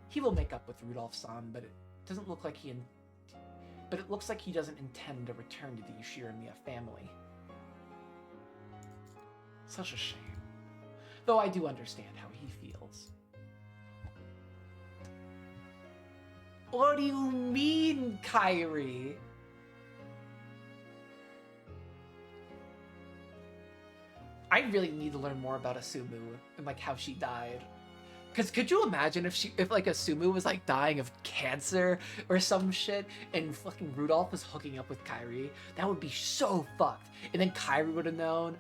A: He will make up with Rudolph-san, but it doesn't look like it looks like he doesn't intend to return to the Yoshiramiya family. Such a shame. Though I do understand how he feels. What do you mean, Kairi? I really need to learn more about Asumu and like how she died. Cause could you imagine if like Asumu was like dying of cancer or some shit, and fucking Rudolph was hooking up with Kairi? That would be so fucked. And then Kairi would have known.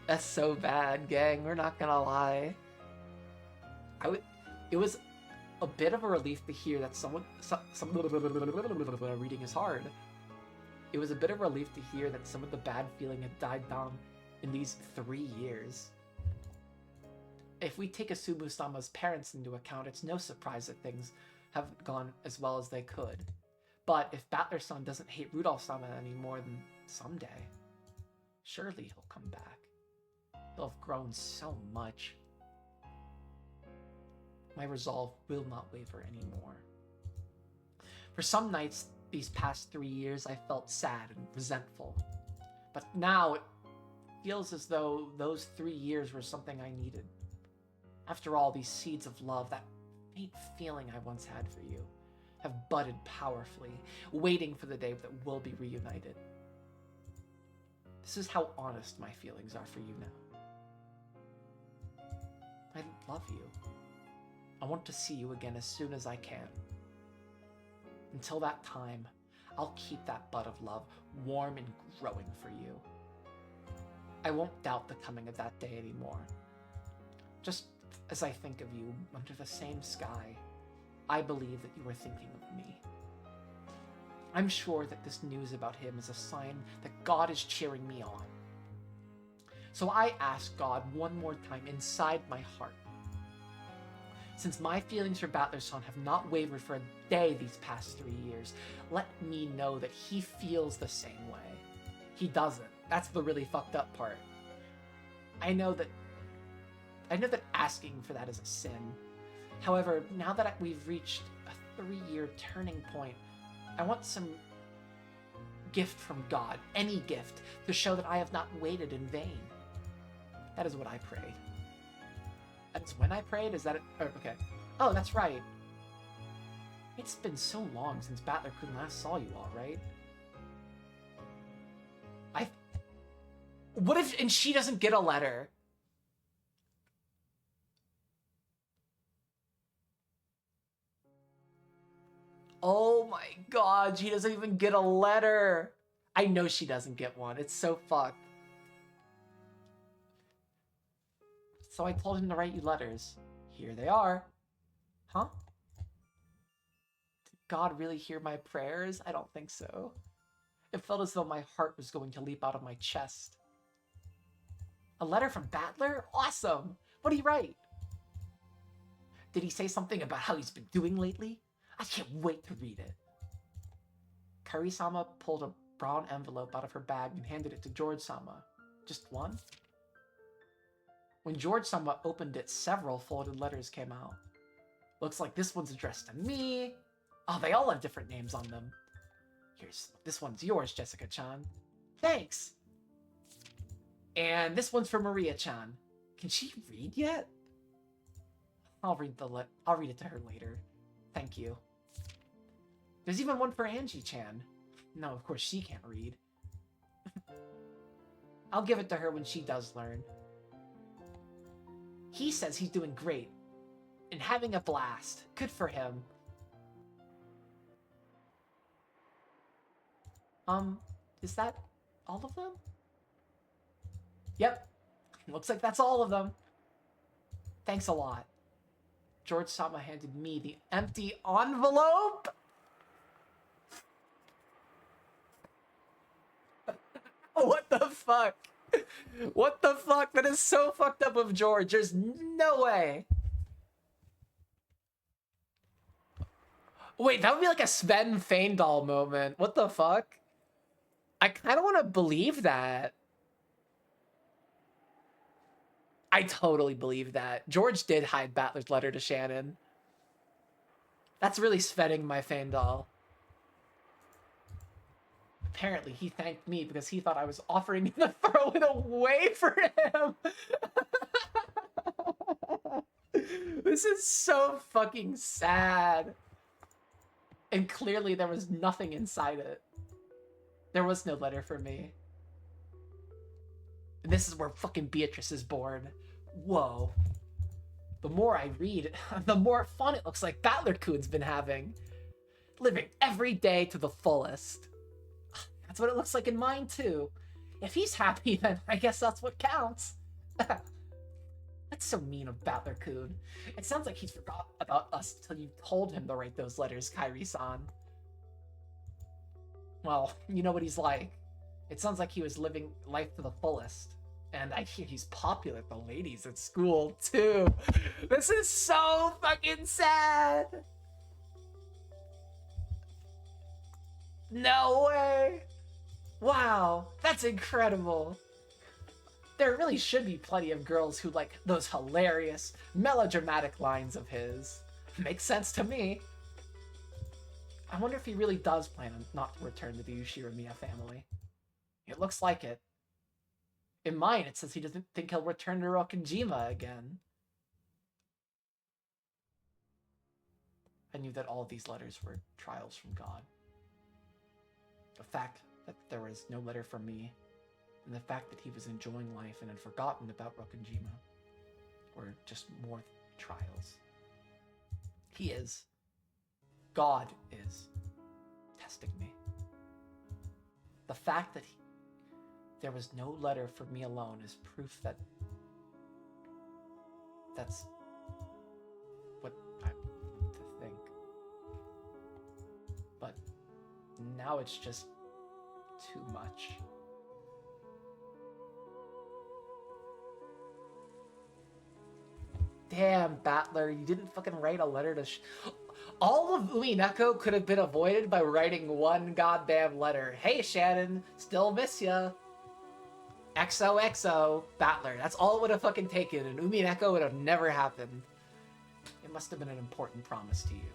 A: That's so bad, gang. We're not gonna lie. It was a bit of a relief to hear that some reading is hard. It was a bit of a relief to hear that some of the bad feeling had died down in these 3 years. If we take Asumu-sama's parents into account, it's no surprise that things haven't gone as well as they could. But if Battler-san doesn't hate Rudolph-sama any more than someday, surely he'll come back. He'll have grown so much. My resolve will not waver anymore. For some nights these past 3 years, I felt sad and resentful. But now it feels as though those 3 years were something I needed. After all, these seeds of love, that faint feeling I once had for you, have budded powerfully, waiting for the day that we'll be reunited. This is how honest my feelings are for you now. I love you. I want to see you again as soon as I can. Until that time, I'll keep that bud of love warm and growing for you. I won't doubt the coming of that day anymore. Just as I think of you under the same sky, I believe that you are thinking of me. I'm sure that this news about him is a sign that God is cheering me on. So I ask God one more time inside my heart. Since my feelings for Battler-san have not wavered for a day these past 3 years, let me know that he feels the same way. He doesn't. That's the really fucked up part. I know that asking for that is a sin. However, now that we've reached a 3-year turning point, I want some gift from God, any gift, to show that I have not waited in vain. That is what I prayed. That's when I prayed? Is that it? Oh, okay. Oh, that's right. It's been so long since Battler-kun last saw you all, right? What if, and she doesn't get a letter? Oh my god, she doesn't even get a letter. I know she doesn't get one. It's so fucked. So I told him to write you letters. Here they are. Huh? Did God really hear my prayers? I don't think so. It felt as though my heart was going to leap out of my chest. A letter from Battler? Awesome! What did he write? Did he say something about how he's been doing lately? I can't wait to read it. Kari-sama pulled a brown envelope out of her bag and handed it to George-sama. Just one? When George-sama opened it, several folded letters came out. Looks like this one's addressed to me. Oh, they all have different names on them. This one's yours, Jessica-chan. Thanks! And this one's for Maria-chan. Can she read yet? I'll read it to her later. Thank you. There's even one for Angie-chan. No, of course she can't read. I'll give it to her when she does learn. He says he's doing great and having a blast. Good for him. Is that all of them? Yep. Looks like that's all of them. Thanks a lot. George-sama handed me the empty envelope. What the fuck? What the fuck? That is so fucked up of George. There's no way. Wait, that would be like a Sven Feindal moment. What the fuck? I kind of want to believe that. I totally believe that. George did hide Battler's letter to Shannon. That's really Svenning my Feindal. Apparently, he thanked me because he thought I was offering him to throw it away for him. This is so fucking sad. And clearly there was nothing inside it. There was no letter for me. And this is where fucking Beatrice is born. Whoa. The more I read, the more fun it looks like Battler-kun's been having. Living every day to the fullest. That's what it looks like in mine, too. If he's happy, then I guess that's what counts. That's so mean of Battler-kun. It sounds like he's forgot about us till you told him to write those letters, Kairi-san. Well, you know what he's like. It sounds like he was living life to the fullest. And I hear he's popular with the ladies at school, too. This is so fucking sad. No way. Wow, that's incredible. There really should be plenty of girls who like those hilarious, melodramatic lines of his. Makes sense to me. I wonder if he really does plan on not to return to the Ushiramiya family. It looks like it. In mine, it says he doesn't think he'll return to Rokkenjima again. I knew that all of these letters were trials from God. The fact that there was no letter from me, and the fact that he was enjoying life and had forgotten about Rokkenjima, were just more trials. He is. God is testing me. The fact that there was no letter for me alone is proof that that's what I need to think. But now it's just too much. Damn, Battler, you didn't fucking write a letter to all of Umineko could have been avoided by writing one goddamn letter. Hey, Shannon, still miss ya. XOXO, Battler. That's all it would have fucking taken, and Umineko would have never happened. It must have been an important promise to you.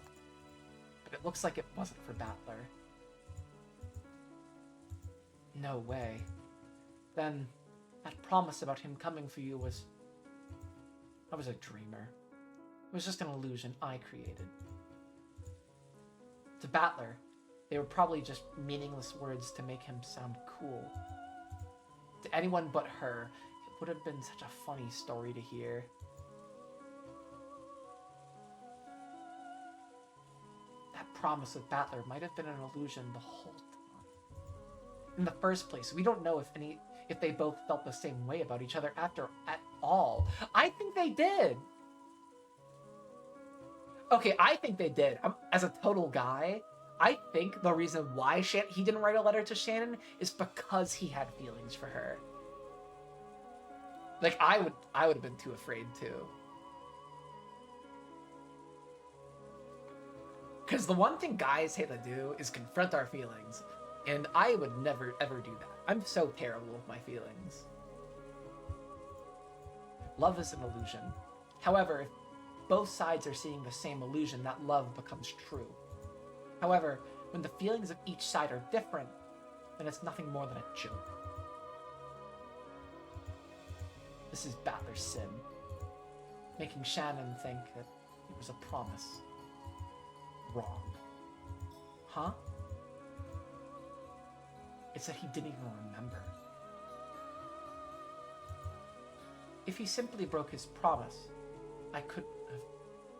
A: But it looks like it wasn't for Battler. No way. Then, that promise about him coming for you was... I was a dreamer. It was just an illusion I created. To Battler, they were probably just meaningless words to make him sound cool. To anyone but her, it would have been such a funny story to hear. That promise with Battler might have been an illusion the whole time. In the first place, we don't know if they both felt the same way about each other at all. I think they did. Okay, I think they did. As a total guy, I think the reason why he didn't write a letter to Shannon is because he had feelings for her. Like, I would have been too afraid too. Because the one thing guys hate to do is confront our feelings. And I would never, ever do that. I'm so terrible with my feelings. Love is an illusion. However, if both sides are seeing the same illusion, that love becomes true. However, when the feelings of each side are different, then it's nothing more than a joke. This is Battler's sin, making Shannon think that it was a promise. Wrong. Huh? It said he didn't even remember. If he simply broke his promise, I could have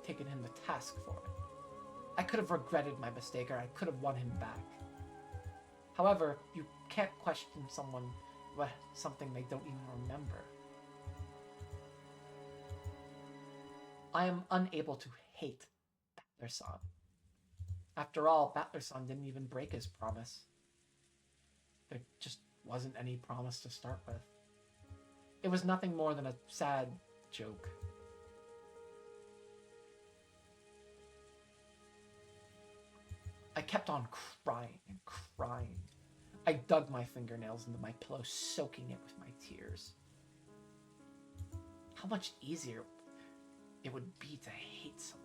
A: taken him to task for it. I could have regretted my mistake, or I could have won him back. However, you can't question someone about something they don't even remember. I am unable to hate Battler-san. After all, Battler-san didn't even break his promise. There just wasn't any promise to start with. It was nothing more than a sad joke. I kept on crying and crying. I dug my fingernails into my pillow, soaking it with my tears. How much easier it would be to hate something.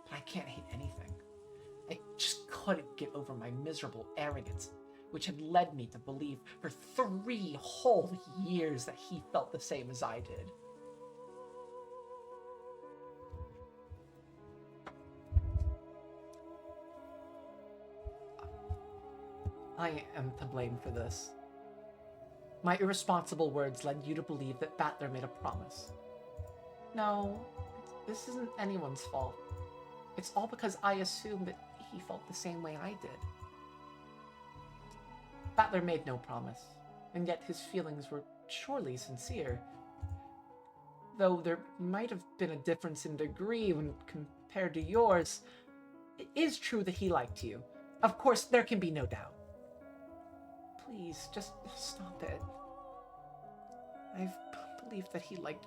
A: But I can't hate anything. I just couldn't get over my miserable arrogance, which had led me to believe for 3 whole years that he felt the same as I did. I am to blame for this. My irresponsible words led you to believe that Battler made a promise. No, this isn't anyone's fault. It's all because I assumed that he felt the same way I did. Battler made no promise, and yet his feelings were surely sincere. Though there might have been a difference in degree when compared to yours, it is true that he liked you. Of course, there can be no doubt. Please, just stop it. I've believed that he liked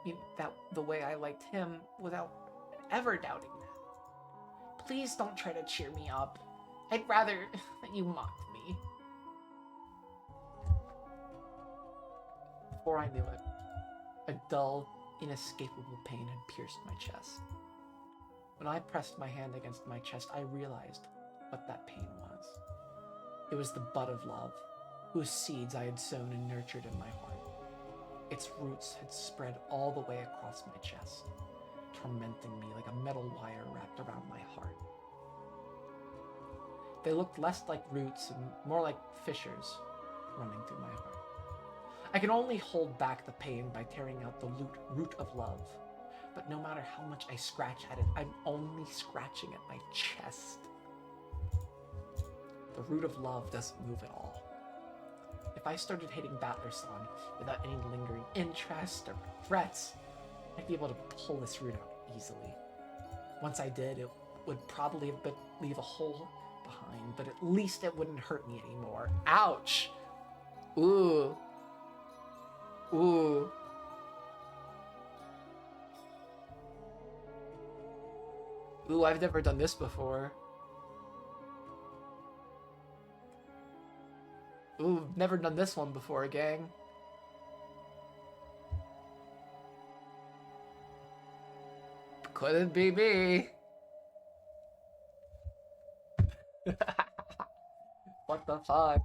A: me that the way I liked him without ever doubting that. Please don't try to cheer me up. I'd rather that you mocked me. Before I knew it, a dull, inescapable pain had pierced my chest. When I pressed my hand against my chest, I realized what that pain was. It was the bud of love, whose seeds I had sown and nurtured in my heart. Its roots had spread all the way across my chest, tormenting me like a metal wire wrapped around my heart. They looked less like roots and more like fissures running through my heart. I can only hold back the pain by tearing out the root of love, but no matter how much I scratch at it, I'm only scratching at my chest. The root of love doesn't move at all. If I started hating Battler-san without any lingering interest or regrets, I'd be able to pull this root out easily. Once I did, it would probably leave a hole behind, but at least it wouldn't hurt me anymore. Ouch! Ooh. Ooh. Ooh, I've never done this before. Ooh, never done this one before, gang. Couldn't be me. What the fuck?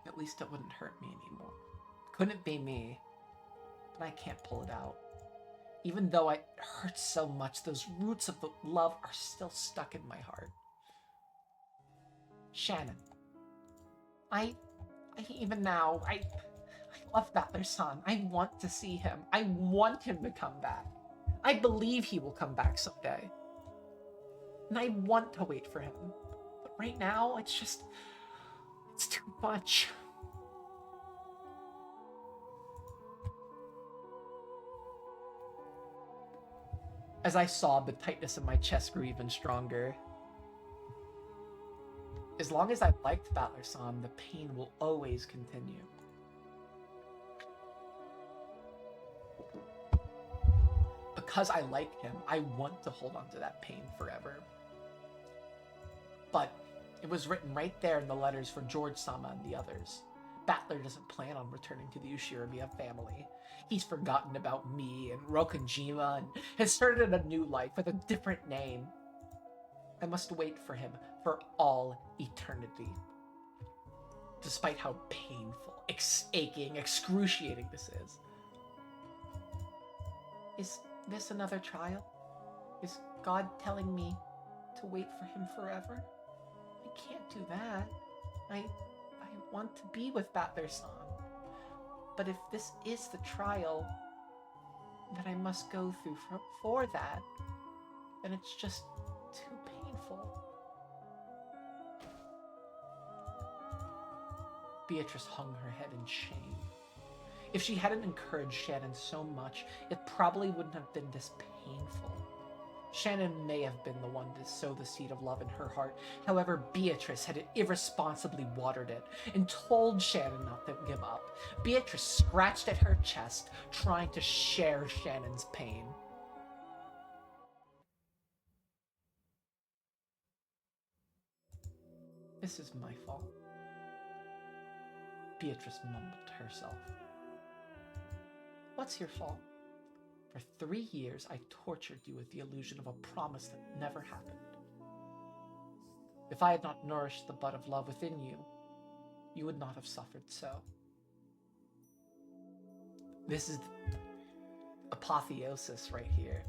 A: At least it wouldn't hurt me anymore. Couldn't be me. But I can't pull it out. Even though it hurts so much, those roots of the love are still stuck in my heart. Shannon. Even now, I love Battler-san. I want to see him. I want him to come back. I believe he will come back someday. And I want to wait for him. But right now, it's too much. As I sobbed, the tightness in my chest grew even stronger. As long as I liked Battler-san, the pain will always continue. Because I like him, I want to hold on to that pain forever. But it was written right there in the letters for George-sama and the others. Battler doesn't plan on returning to the Ushiramiya family. He's forgotten about me and Rokonjima and has started a new life with a different name. I must wait for him for all eternity. Despite how painful, aching, excruciating this is. Is this another trial? Is God telling me to wait for him forever? I can't do that. I want to be with Battler-san. But if this is the trial that I must go through for that, then it's just too painful. Beatrice hung her head in shame. If she hadn't encouraged Shannon so much, it probably wouldn't have been this painful. Shannon may have been the one to sow the seed of love in her heart. However, Beatrice had irresponsibly watered it and told Shannon not to give up. Beatrice scratched at her chest, trying to share Shannon's pain. This is my fault, Beatrice mumbled to herself. What's your fault? For 3 years, I tortured you with the illusion of a promise that never happened. If I had not nourished the bud of love within you, you would not have suffered so. This is apotheosis right here.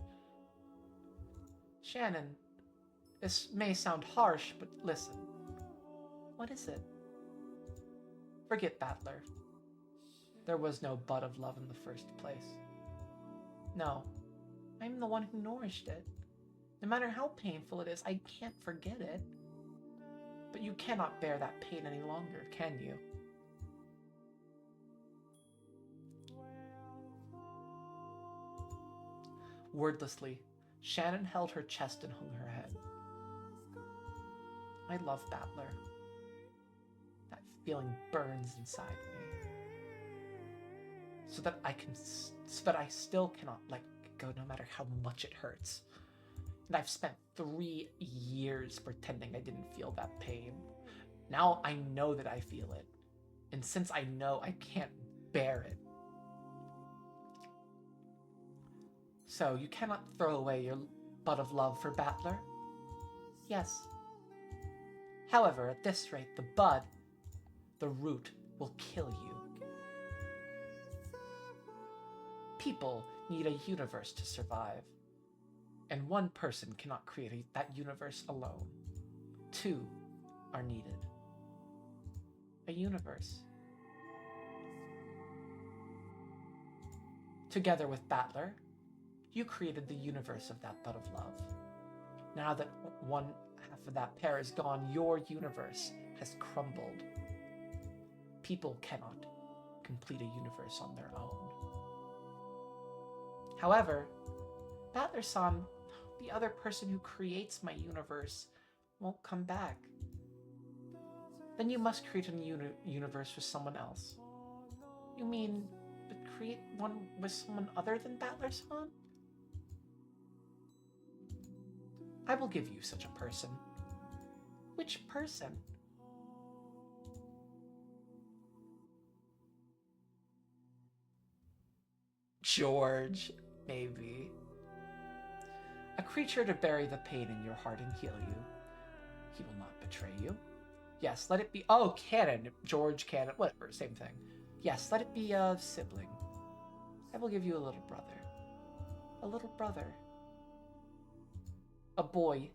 A: Shannon, this may sound harsh, but listen. What is it? Forget Battler. There was no bud of love in the first place. No, I'm the one who nourished it. No matter how painful it is, I can't forget it. But you cannot bear that pain any longer, can you? Wordlessly, Shannon held her chest and hung her head. I love Battler. That feeling burns inside me. So that I still cannot let it go no matter how much it hurts. And I've spent 3 years pretending I didn't feel that pain. Now I know that I feel it. And since I know, I can't bear it. So you cannot throw away your bud of love for Battler? Yes. However, at this rate, the bud, the root, will kill you. People need a universe to survive. And one person cannot create that universe alone. 2 are needed. A universe. Together with Battler, you created the universe of that bud of love. Now that one half of that pair is gone, your universe has crumbled. People cannot complete a universe on their own. However, Battler-san, the other person who creates my universe, won't come back. Then you must create a new universe with someone else. You mean, create one with someone other than Battler-san? I will give you such a person. Which person? George, maybe. A creature to bury the pain in your heart and heal you. He will not betray you. Yes, let it be. Oh, canon. George canon. Whatever, same thing. Yes, let it be a sibling. I will give you a little brother. A little brother. A boy.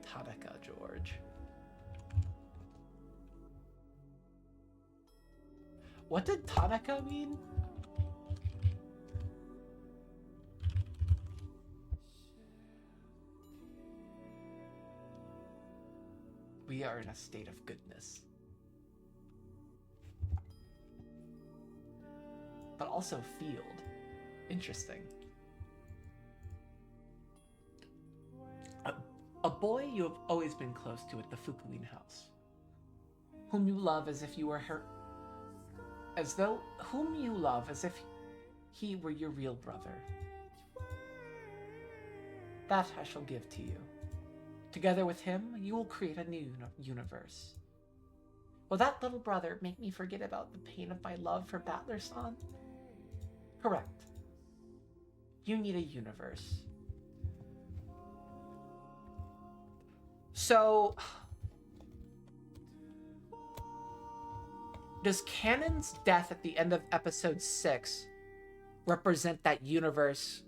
A: Tanaka, George. What did Tanaka mean? We are in a state of goodness. But also field. Interesting. A boy you have always been close to at the Fukuin house. Whom you love as if you were her... Whom you love as if he were your real brother. That I shall give to you. Together with him, you will create a new universe. Will that little brother make me forget about the pain of my love for Battler-san? Correct. You need a universe. So... does Canon's death at the end of episode 6 represent that universe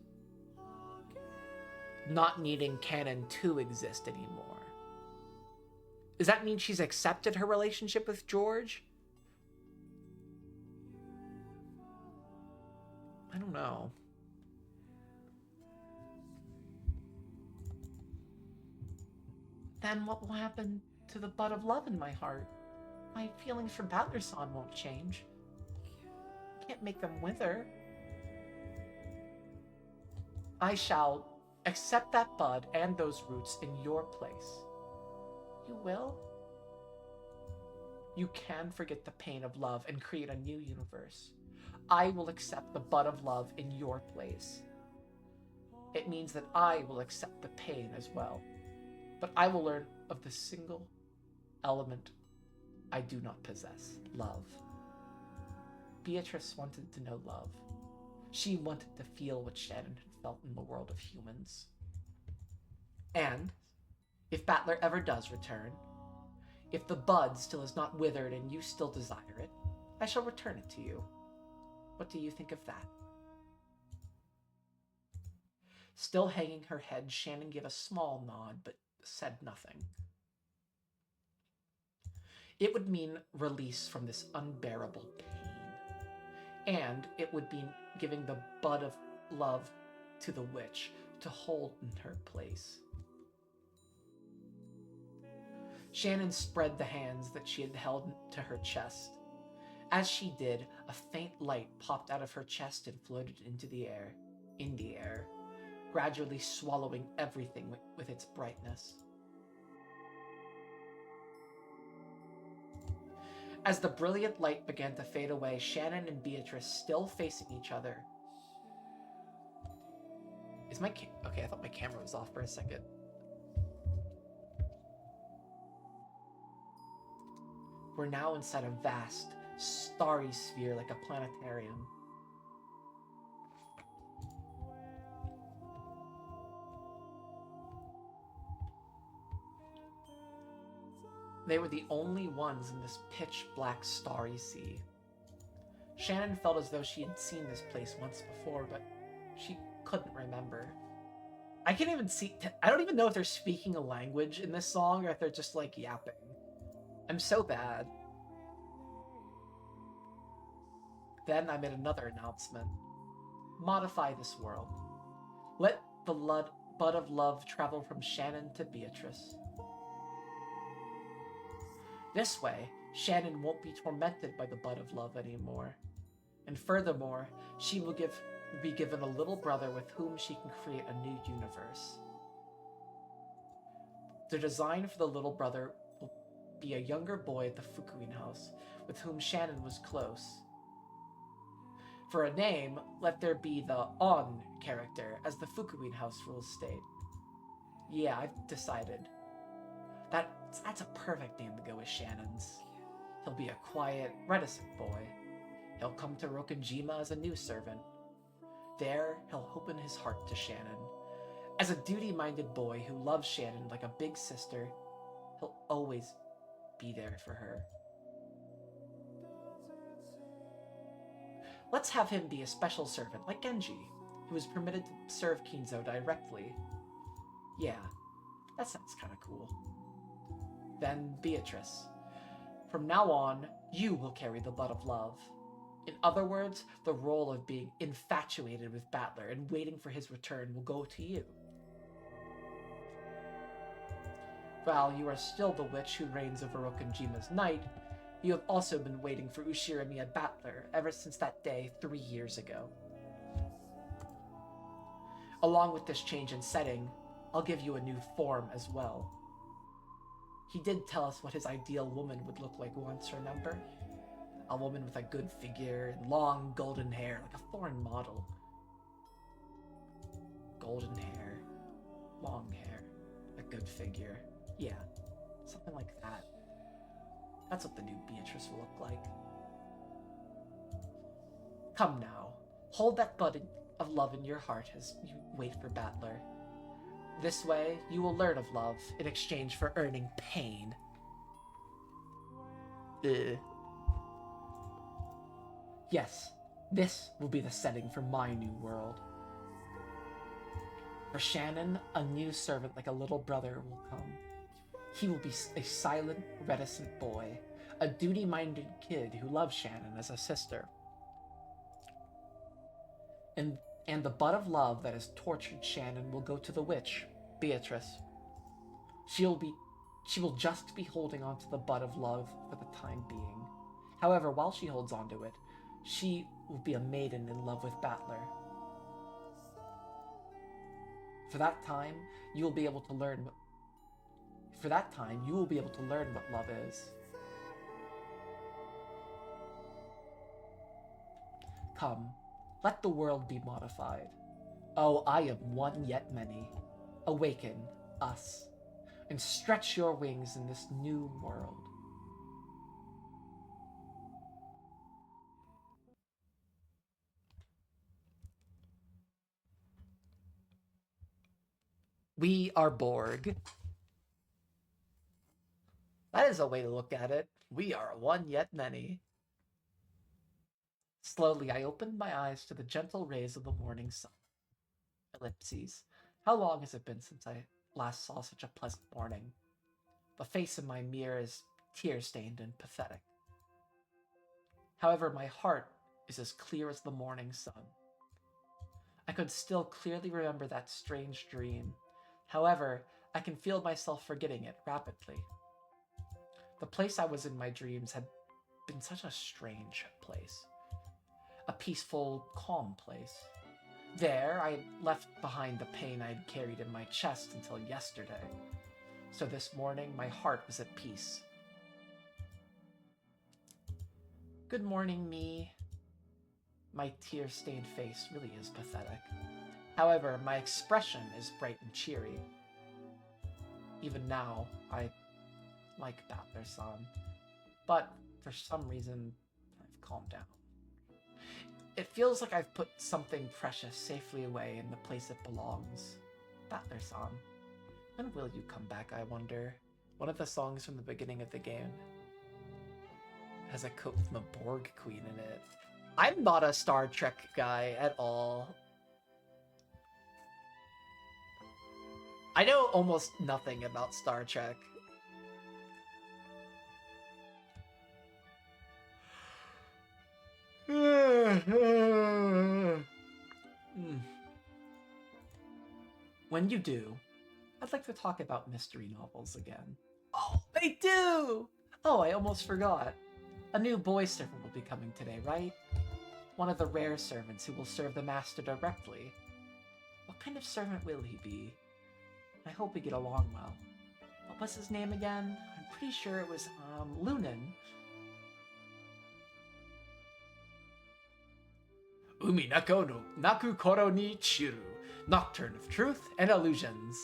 A: not needing Canon to exist anymore? Does that mean she's accepted her relationship with George? I don't know. Then what will happen to the bud of love in my heart? My feelings for Battler-san won't change. I can't make them wither. I shall accept that bud and those roots in your place. You will? You can forget the pain of love and create a new universe. I will accept the bud of love in your place. It means that I will accept the pain as well. But I will learn of the single element I do not possess: love. Beatrice wanted to know love. She wanted to feel what Shannon had felt in the world of humans. And if Battler ever does return, if the bud still is not withered and you still desire it, I shall return it to you. What do you think of that? Still hanging her head, Shannon gave a small nod, but said nothing.
B: It would mean release from this unbearable pain. And it would mean giving the bud of love to the witch to hold in her place. Shannon spread the hands that she had held to her chest. As she did, a faint light popped out of her chest and floated into the air, gradually swallowing everything with its brightness. As the brilliant light began to fade away, Shannon and Beatrice still facing each other. Is my okay, I thought my camera was off for a second. We're now inside a vast, starry sphere like a planetarium. They were the only ones in this pitch-black starry sea. Shannon felt as though she had seen this place once before, but she couldn't remember. I can't even see... I don't even know if they're speaking a language in this song or if they're just, like, yapping. I'm so bad. Then I made another announcement. Modify this world. Let the bud of love travel from Shannon to Beatrice. This way, Shannon won't be tormented by the bud of love anymore. And furthermore, she will be given a little brother with whom she can create a new universe. The design for the little brother will be a younger boy at the Fukuin house, with whom Shannon was close. For a name, let there be the On character, as the Fukuin house rules state. Yeah, I've decided. That's a perfect name to go with Shannon's. He'll be a quiet, reticent boy. He'll come to Rokenjima as a new servant. There, he'll open his heart to Shannon. As a duty-minded boy who loves Shannon like a big sister, he'll always be there for her. Let's have him be a special servant like Genji, who is permitted to serve Kinzo directly. Yeah, that sounds kind of cool. Then Beatrice. From now on, you will carry the bud of love. In other words, the role of being infatuated with Battler and waiting for his return will go to you. While you are still the witch who reigns over Rokenjima's night, you have also been waiting for Ushiramiya Battler ever since that day 3 years ago. Along with this change in setting, I'll give you a new form as well. He did tell us what his ideal woman would look like once, remember? A woman with a good figure and long golden hair, like a foreign model. Golden hair, long hair, a good figure. Yeah, something like that. That's what the new Beatrice will look like. Come now, hold that bud of love in your heart as you wait for Battler. This way, you will learn of love in exchange for earning pain. Yes, this will be the setting for my new world. For Shannon, a new servant like a little brother will come. He will be a silent, reticent boy, a duty-minded kid who loves Shannon as a sister. And the bud of love that has tortured Shannon will go to the witch, Beatrice. She will just be holding on to the bud of love for the time being. However, while she holds on to it, she will be a maiden in love with Battler. For that time, you will be able to learn what love is. Come, let the world be modified. Oh, I am one yet many. Awaken us, and stretch your wings in this new world. We are Borg. That is a way to look at it. We are one yet many. Slowly, I opened my eyes to the gentle rays of the morning sun. Ellipses. How long has it been since I last saw such a pleasant morning? The face in my mirror is
A: tear-stained and pathetic. However, my heart is as clear as the morning sun. I could still clearly remember that strange dream. However, I can feel myself forgetting it rapidly. The place I was in my dreams had been such a strange place. A peaceful, calm place. There, I had left behind the pain I'd carried in my chest until yesterday. So this morning, my heart was at peace. Good morning, me. My tear-stained face really is pathetic. However, my expression is bright and cheery. Even now, I like Battler-san, but for some reason, I've calmed down. It feels like I've put something precious safely away in the place it belongs. Battler-san, when will you come back, I wonder? One of the songs from the beginning of the game has a quote from a Borg Queen in it. I'm not a Star Trek guy at all. I know almost nothing about Star Trek. When you do, I'd like to talk about mystery novels again. Oh, they do! Oh, I almost forgot. A new boy servant will be coming today, right? One of the rare servants who will serve the master directly. What kind of servant will he be? I hope we get along well. What was his name again? I'm pretty sure it was, Lunan. Umineko no Naku Koro ni Chiru. Nocturne of Truth and Illusions.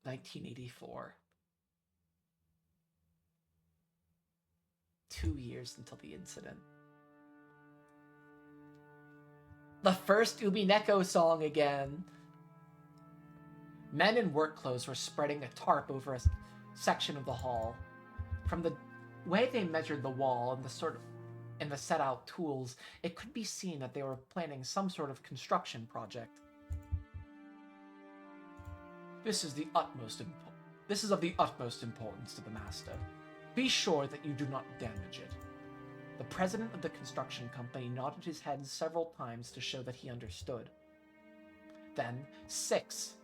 A: (1984). 2 years until the incident. The first Umineko song again. Men in work clothes were spreading a tarp over a section of the hall. From the way they measured the wall and the set out tools, it could be seen that they were planning some sort of construction project. This is of the utmost importance to the master. Be sure that you do not damage it. The president of the construction company nodded his head several times to show that he understood. Then 6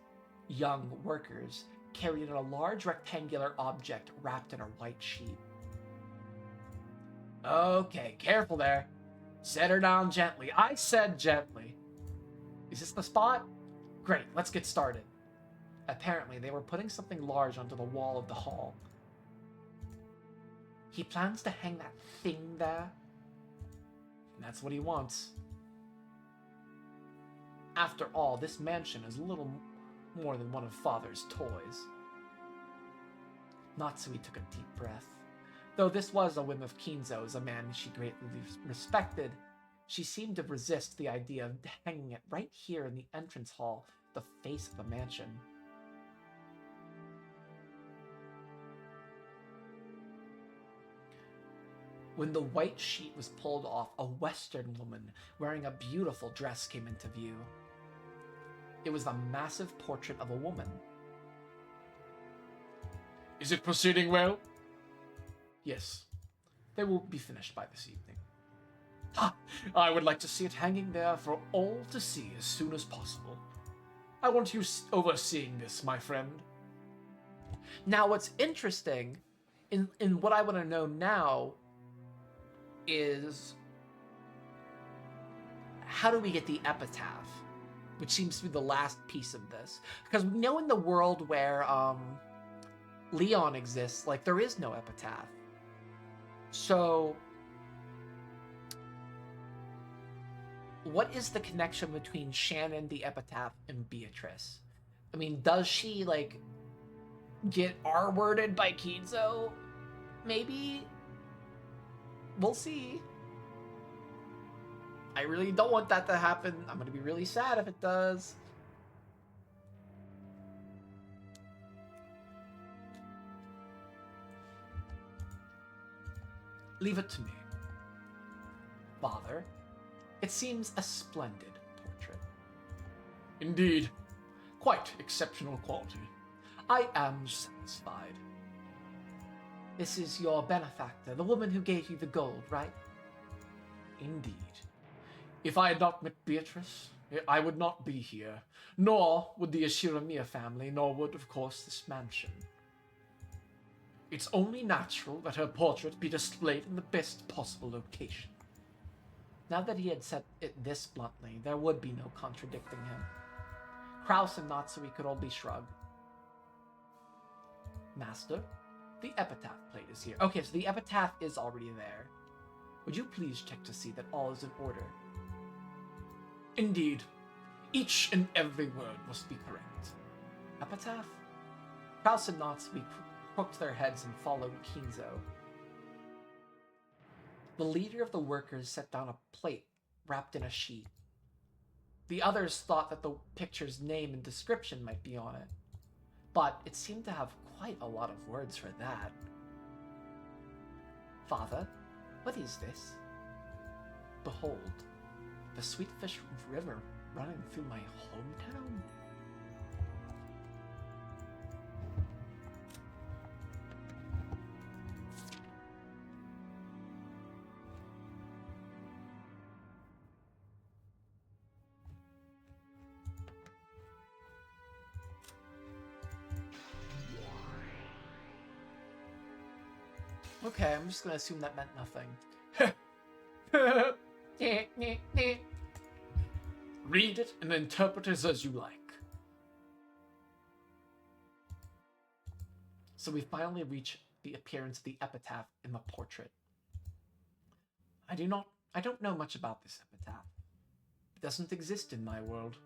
A: young workers carried a large rectangular object wrapped in a white sheet. Okay, careful there. Set her down gently. I said gently. Is this the spot? Great, let's get started. Apparently, they were putting something large onto the wall of the hall. He plans to hang that thing there. And that's what he wants. After all, this mansion is little more than one of Father's toys. Natsui took a deep breath. Though this was a whim of Kinzo's, a man she greatly respected, she seemed to resist the idea of hanging it right here in the entrance hall, the face of the mansion. When the white sheet was pulled off, a Western woman wearing a beautiful dress came into view. It was a massive portrait of a woman. Is it proceeding well? Yes. They will be finished by this evening. Ha! I would like to see it hanging there for all to see as soon as possible. I want you overseeing this, my friend. Now, what's interesting, in what I want to know now, is how do we get the epitaph, which seems to be the last piece of this, because we know in the world where Leon exists, like, there is no epitaph. So what is the connection between Shannon, the epitaph, and Beatrice? I mean, does she, like, get R-worded by Kinzo? Maybe? We'll see. I really don't want that to happen. I'm gonna be really sad if it does. Leave it to me. Father, it seems a splendid portrait.
B: Indeed, quite exceptional quality.
A: I am satisfied. This is your benefactor, the woman who gave you the gold, right?
B: Indeed. If I had not met Beatrice, I would not be here, nor would the Ashiramiya family, nor would, of course, this mansion. It's only natural that her portrait be displayed in the best possible location.
A: Now that he had said it this bluntly, there would be no contradicting him. Kraus and Natsui could only shrug. Master, the epitaph plate is here. Okay, so the epitaph is already there. Would you please check to see that all is in order?
B: Indeed. Each and every word must be correct.
A: Epitaph? Kraus and Natsui crooked their heads and followed Kinzo. The leader of the workers set down a plate wrapped in a sheet. The others thought that the picture's name and description might be on it, but it seemed to have quite a lot of words for that. Father, what is this? Behold, the Sweetfish River running through my hometown? Okay, I'm just gonna assume that meant nothing.
B: Read it and interpret it as you like.
A: So we finally reach the appearance of the epitaph in the portrait. I don't know much about this epitaph. It doesn't exist in my world.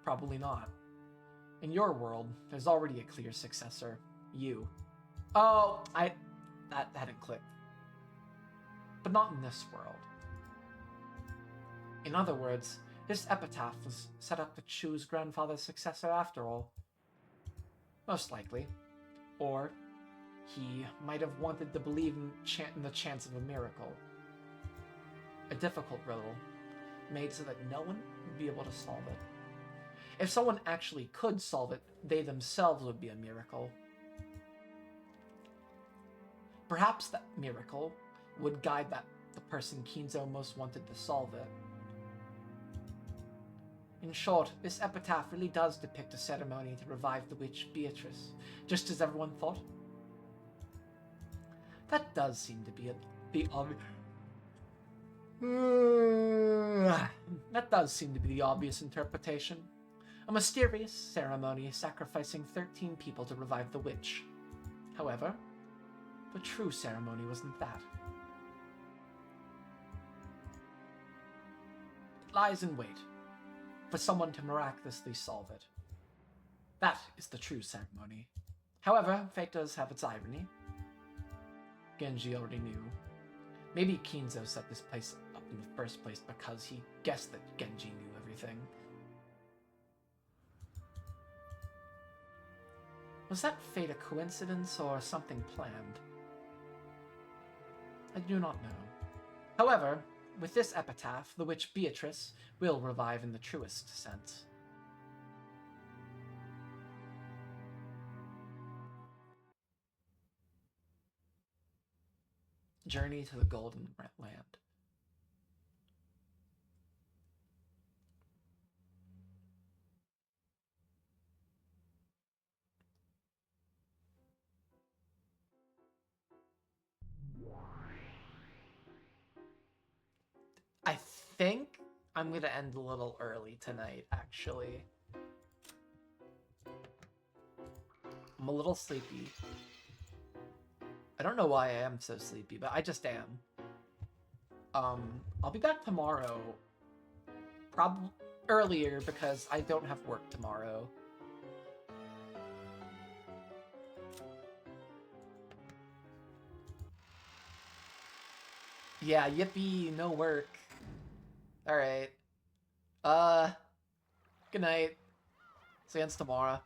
A: Probably not. In your world, there's already a clear successor. You. Oh, that hadn't clicked. But not in this world. In other words, this epitaph was set up to choose grandfather's successor after all. Most likely. Or he might have wanted to believe in the chance of a miracle. A difficult riddle, made so that no one would be able to solve it. If someone actually could solve it, they themselves would be a miracle. Perhaps that miracle would guide the person Kinzo most wanted to solve it. In short, this epitaph really does depict a ceremony to revive the witch Beatrice, just as everyone thought. That does seem to be the obvious. That does seem to be the obvious interpretation. A mysterious ceremony sacrificing 13 people to revive the witch. However, the true ceremony wasn't that. It lies in wait for someone to miraculously solve it. That is the true ceremony. However, fate does have its irony. Genji already knew. Maybe Kinzo set this place up in the first place because he guessed that Genji knew everything. Was that fate a coincidence or something planned? I do not know. However, with this epitaph, the witch Beatrice will revive in the truest sense. Journey to the Golden Land. I think I'm gonna end a little early tonight, actually. I'm a little sleepy. I don't know why I am so sleepy, but I just am. I'll be back tomorrow. Probably earlier because I don't have work tomorrow. Yeah, yippee, no work. Alright. Good night. See you guys tomorrow.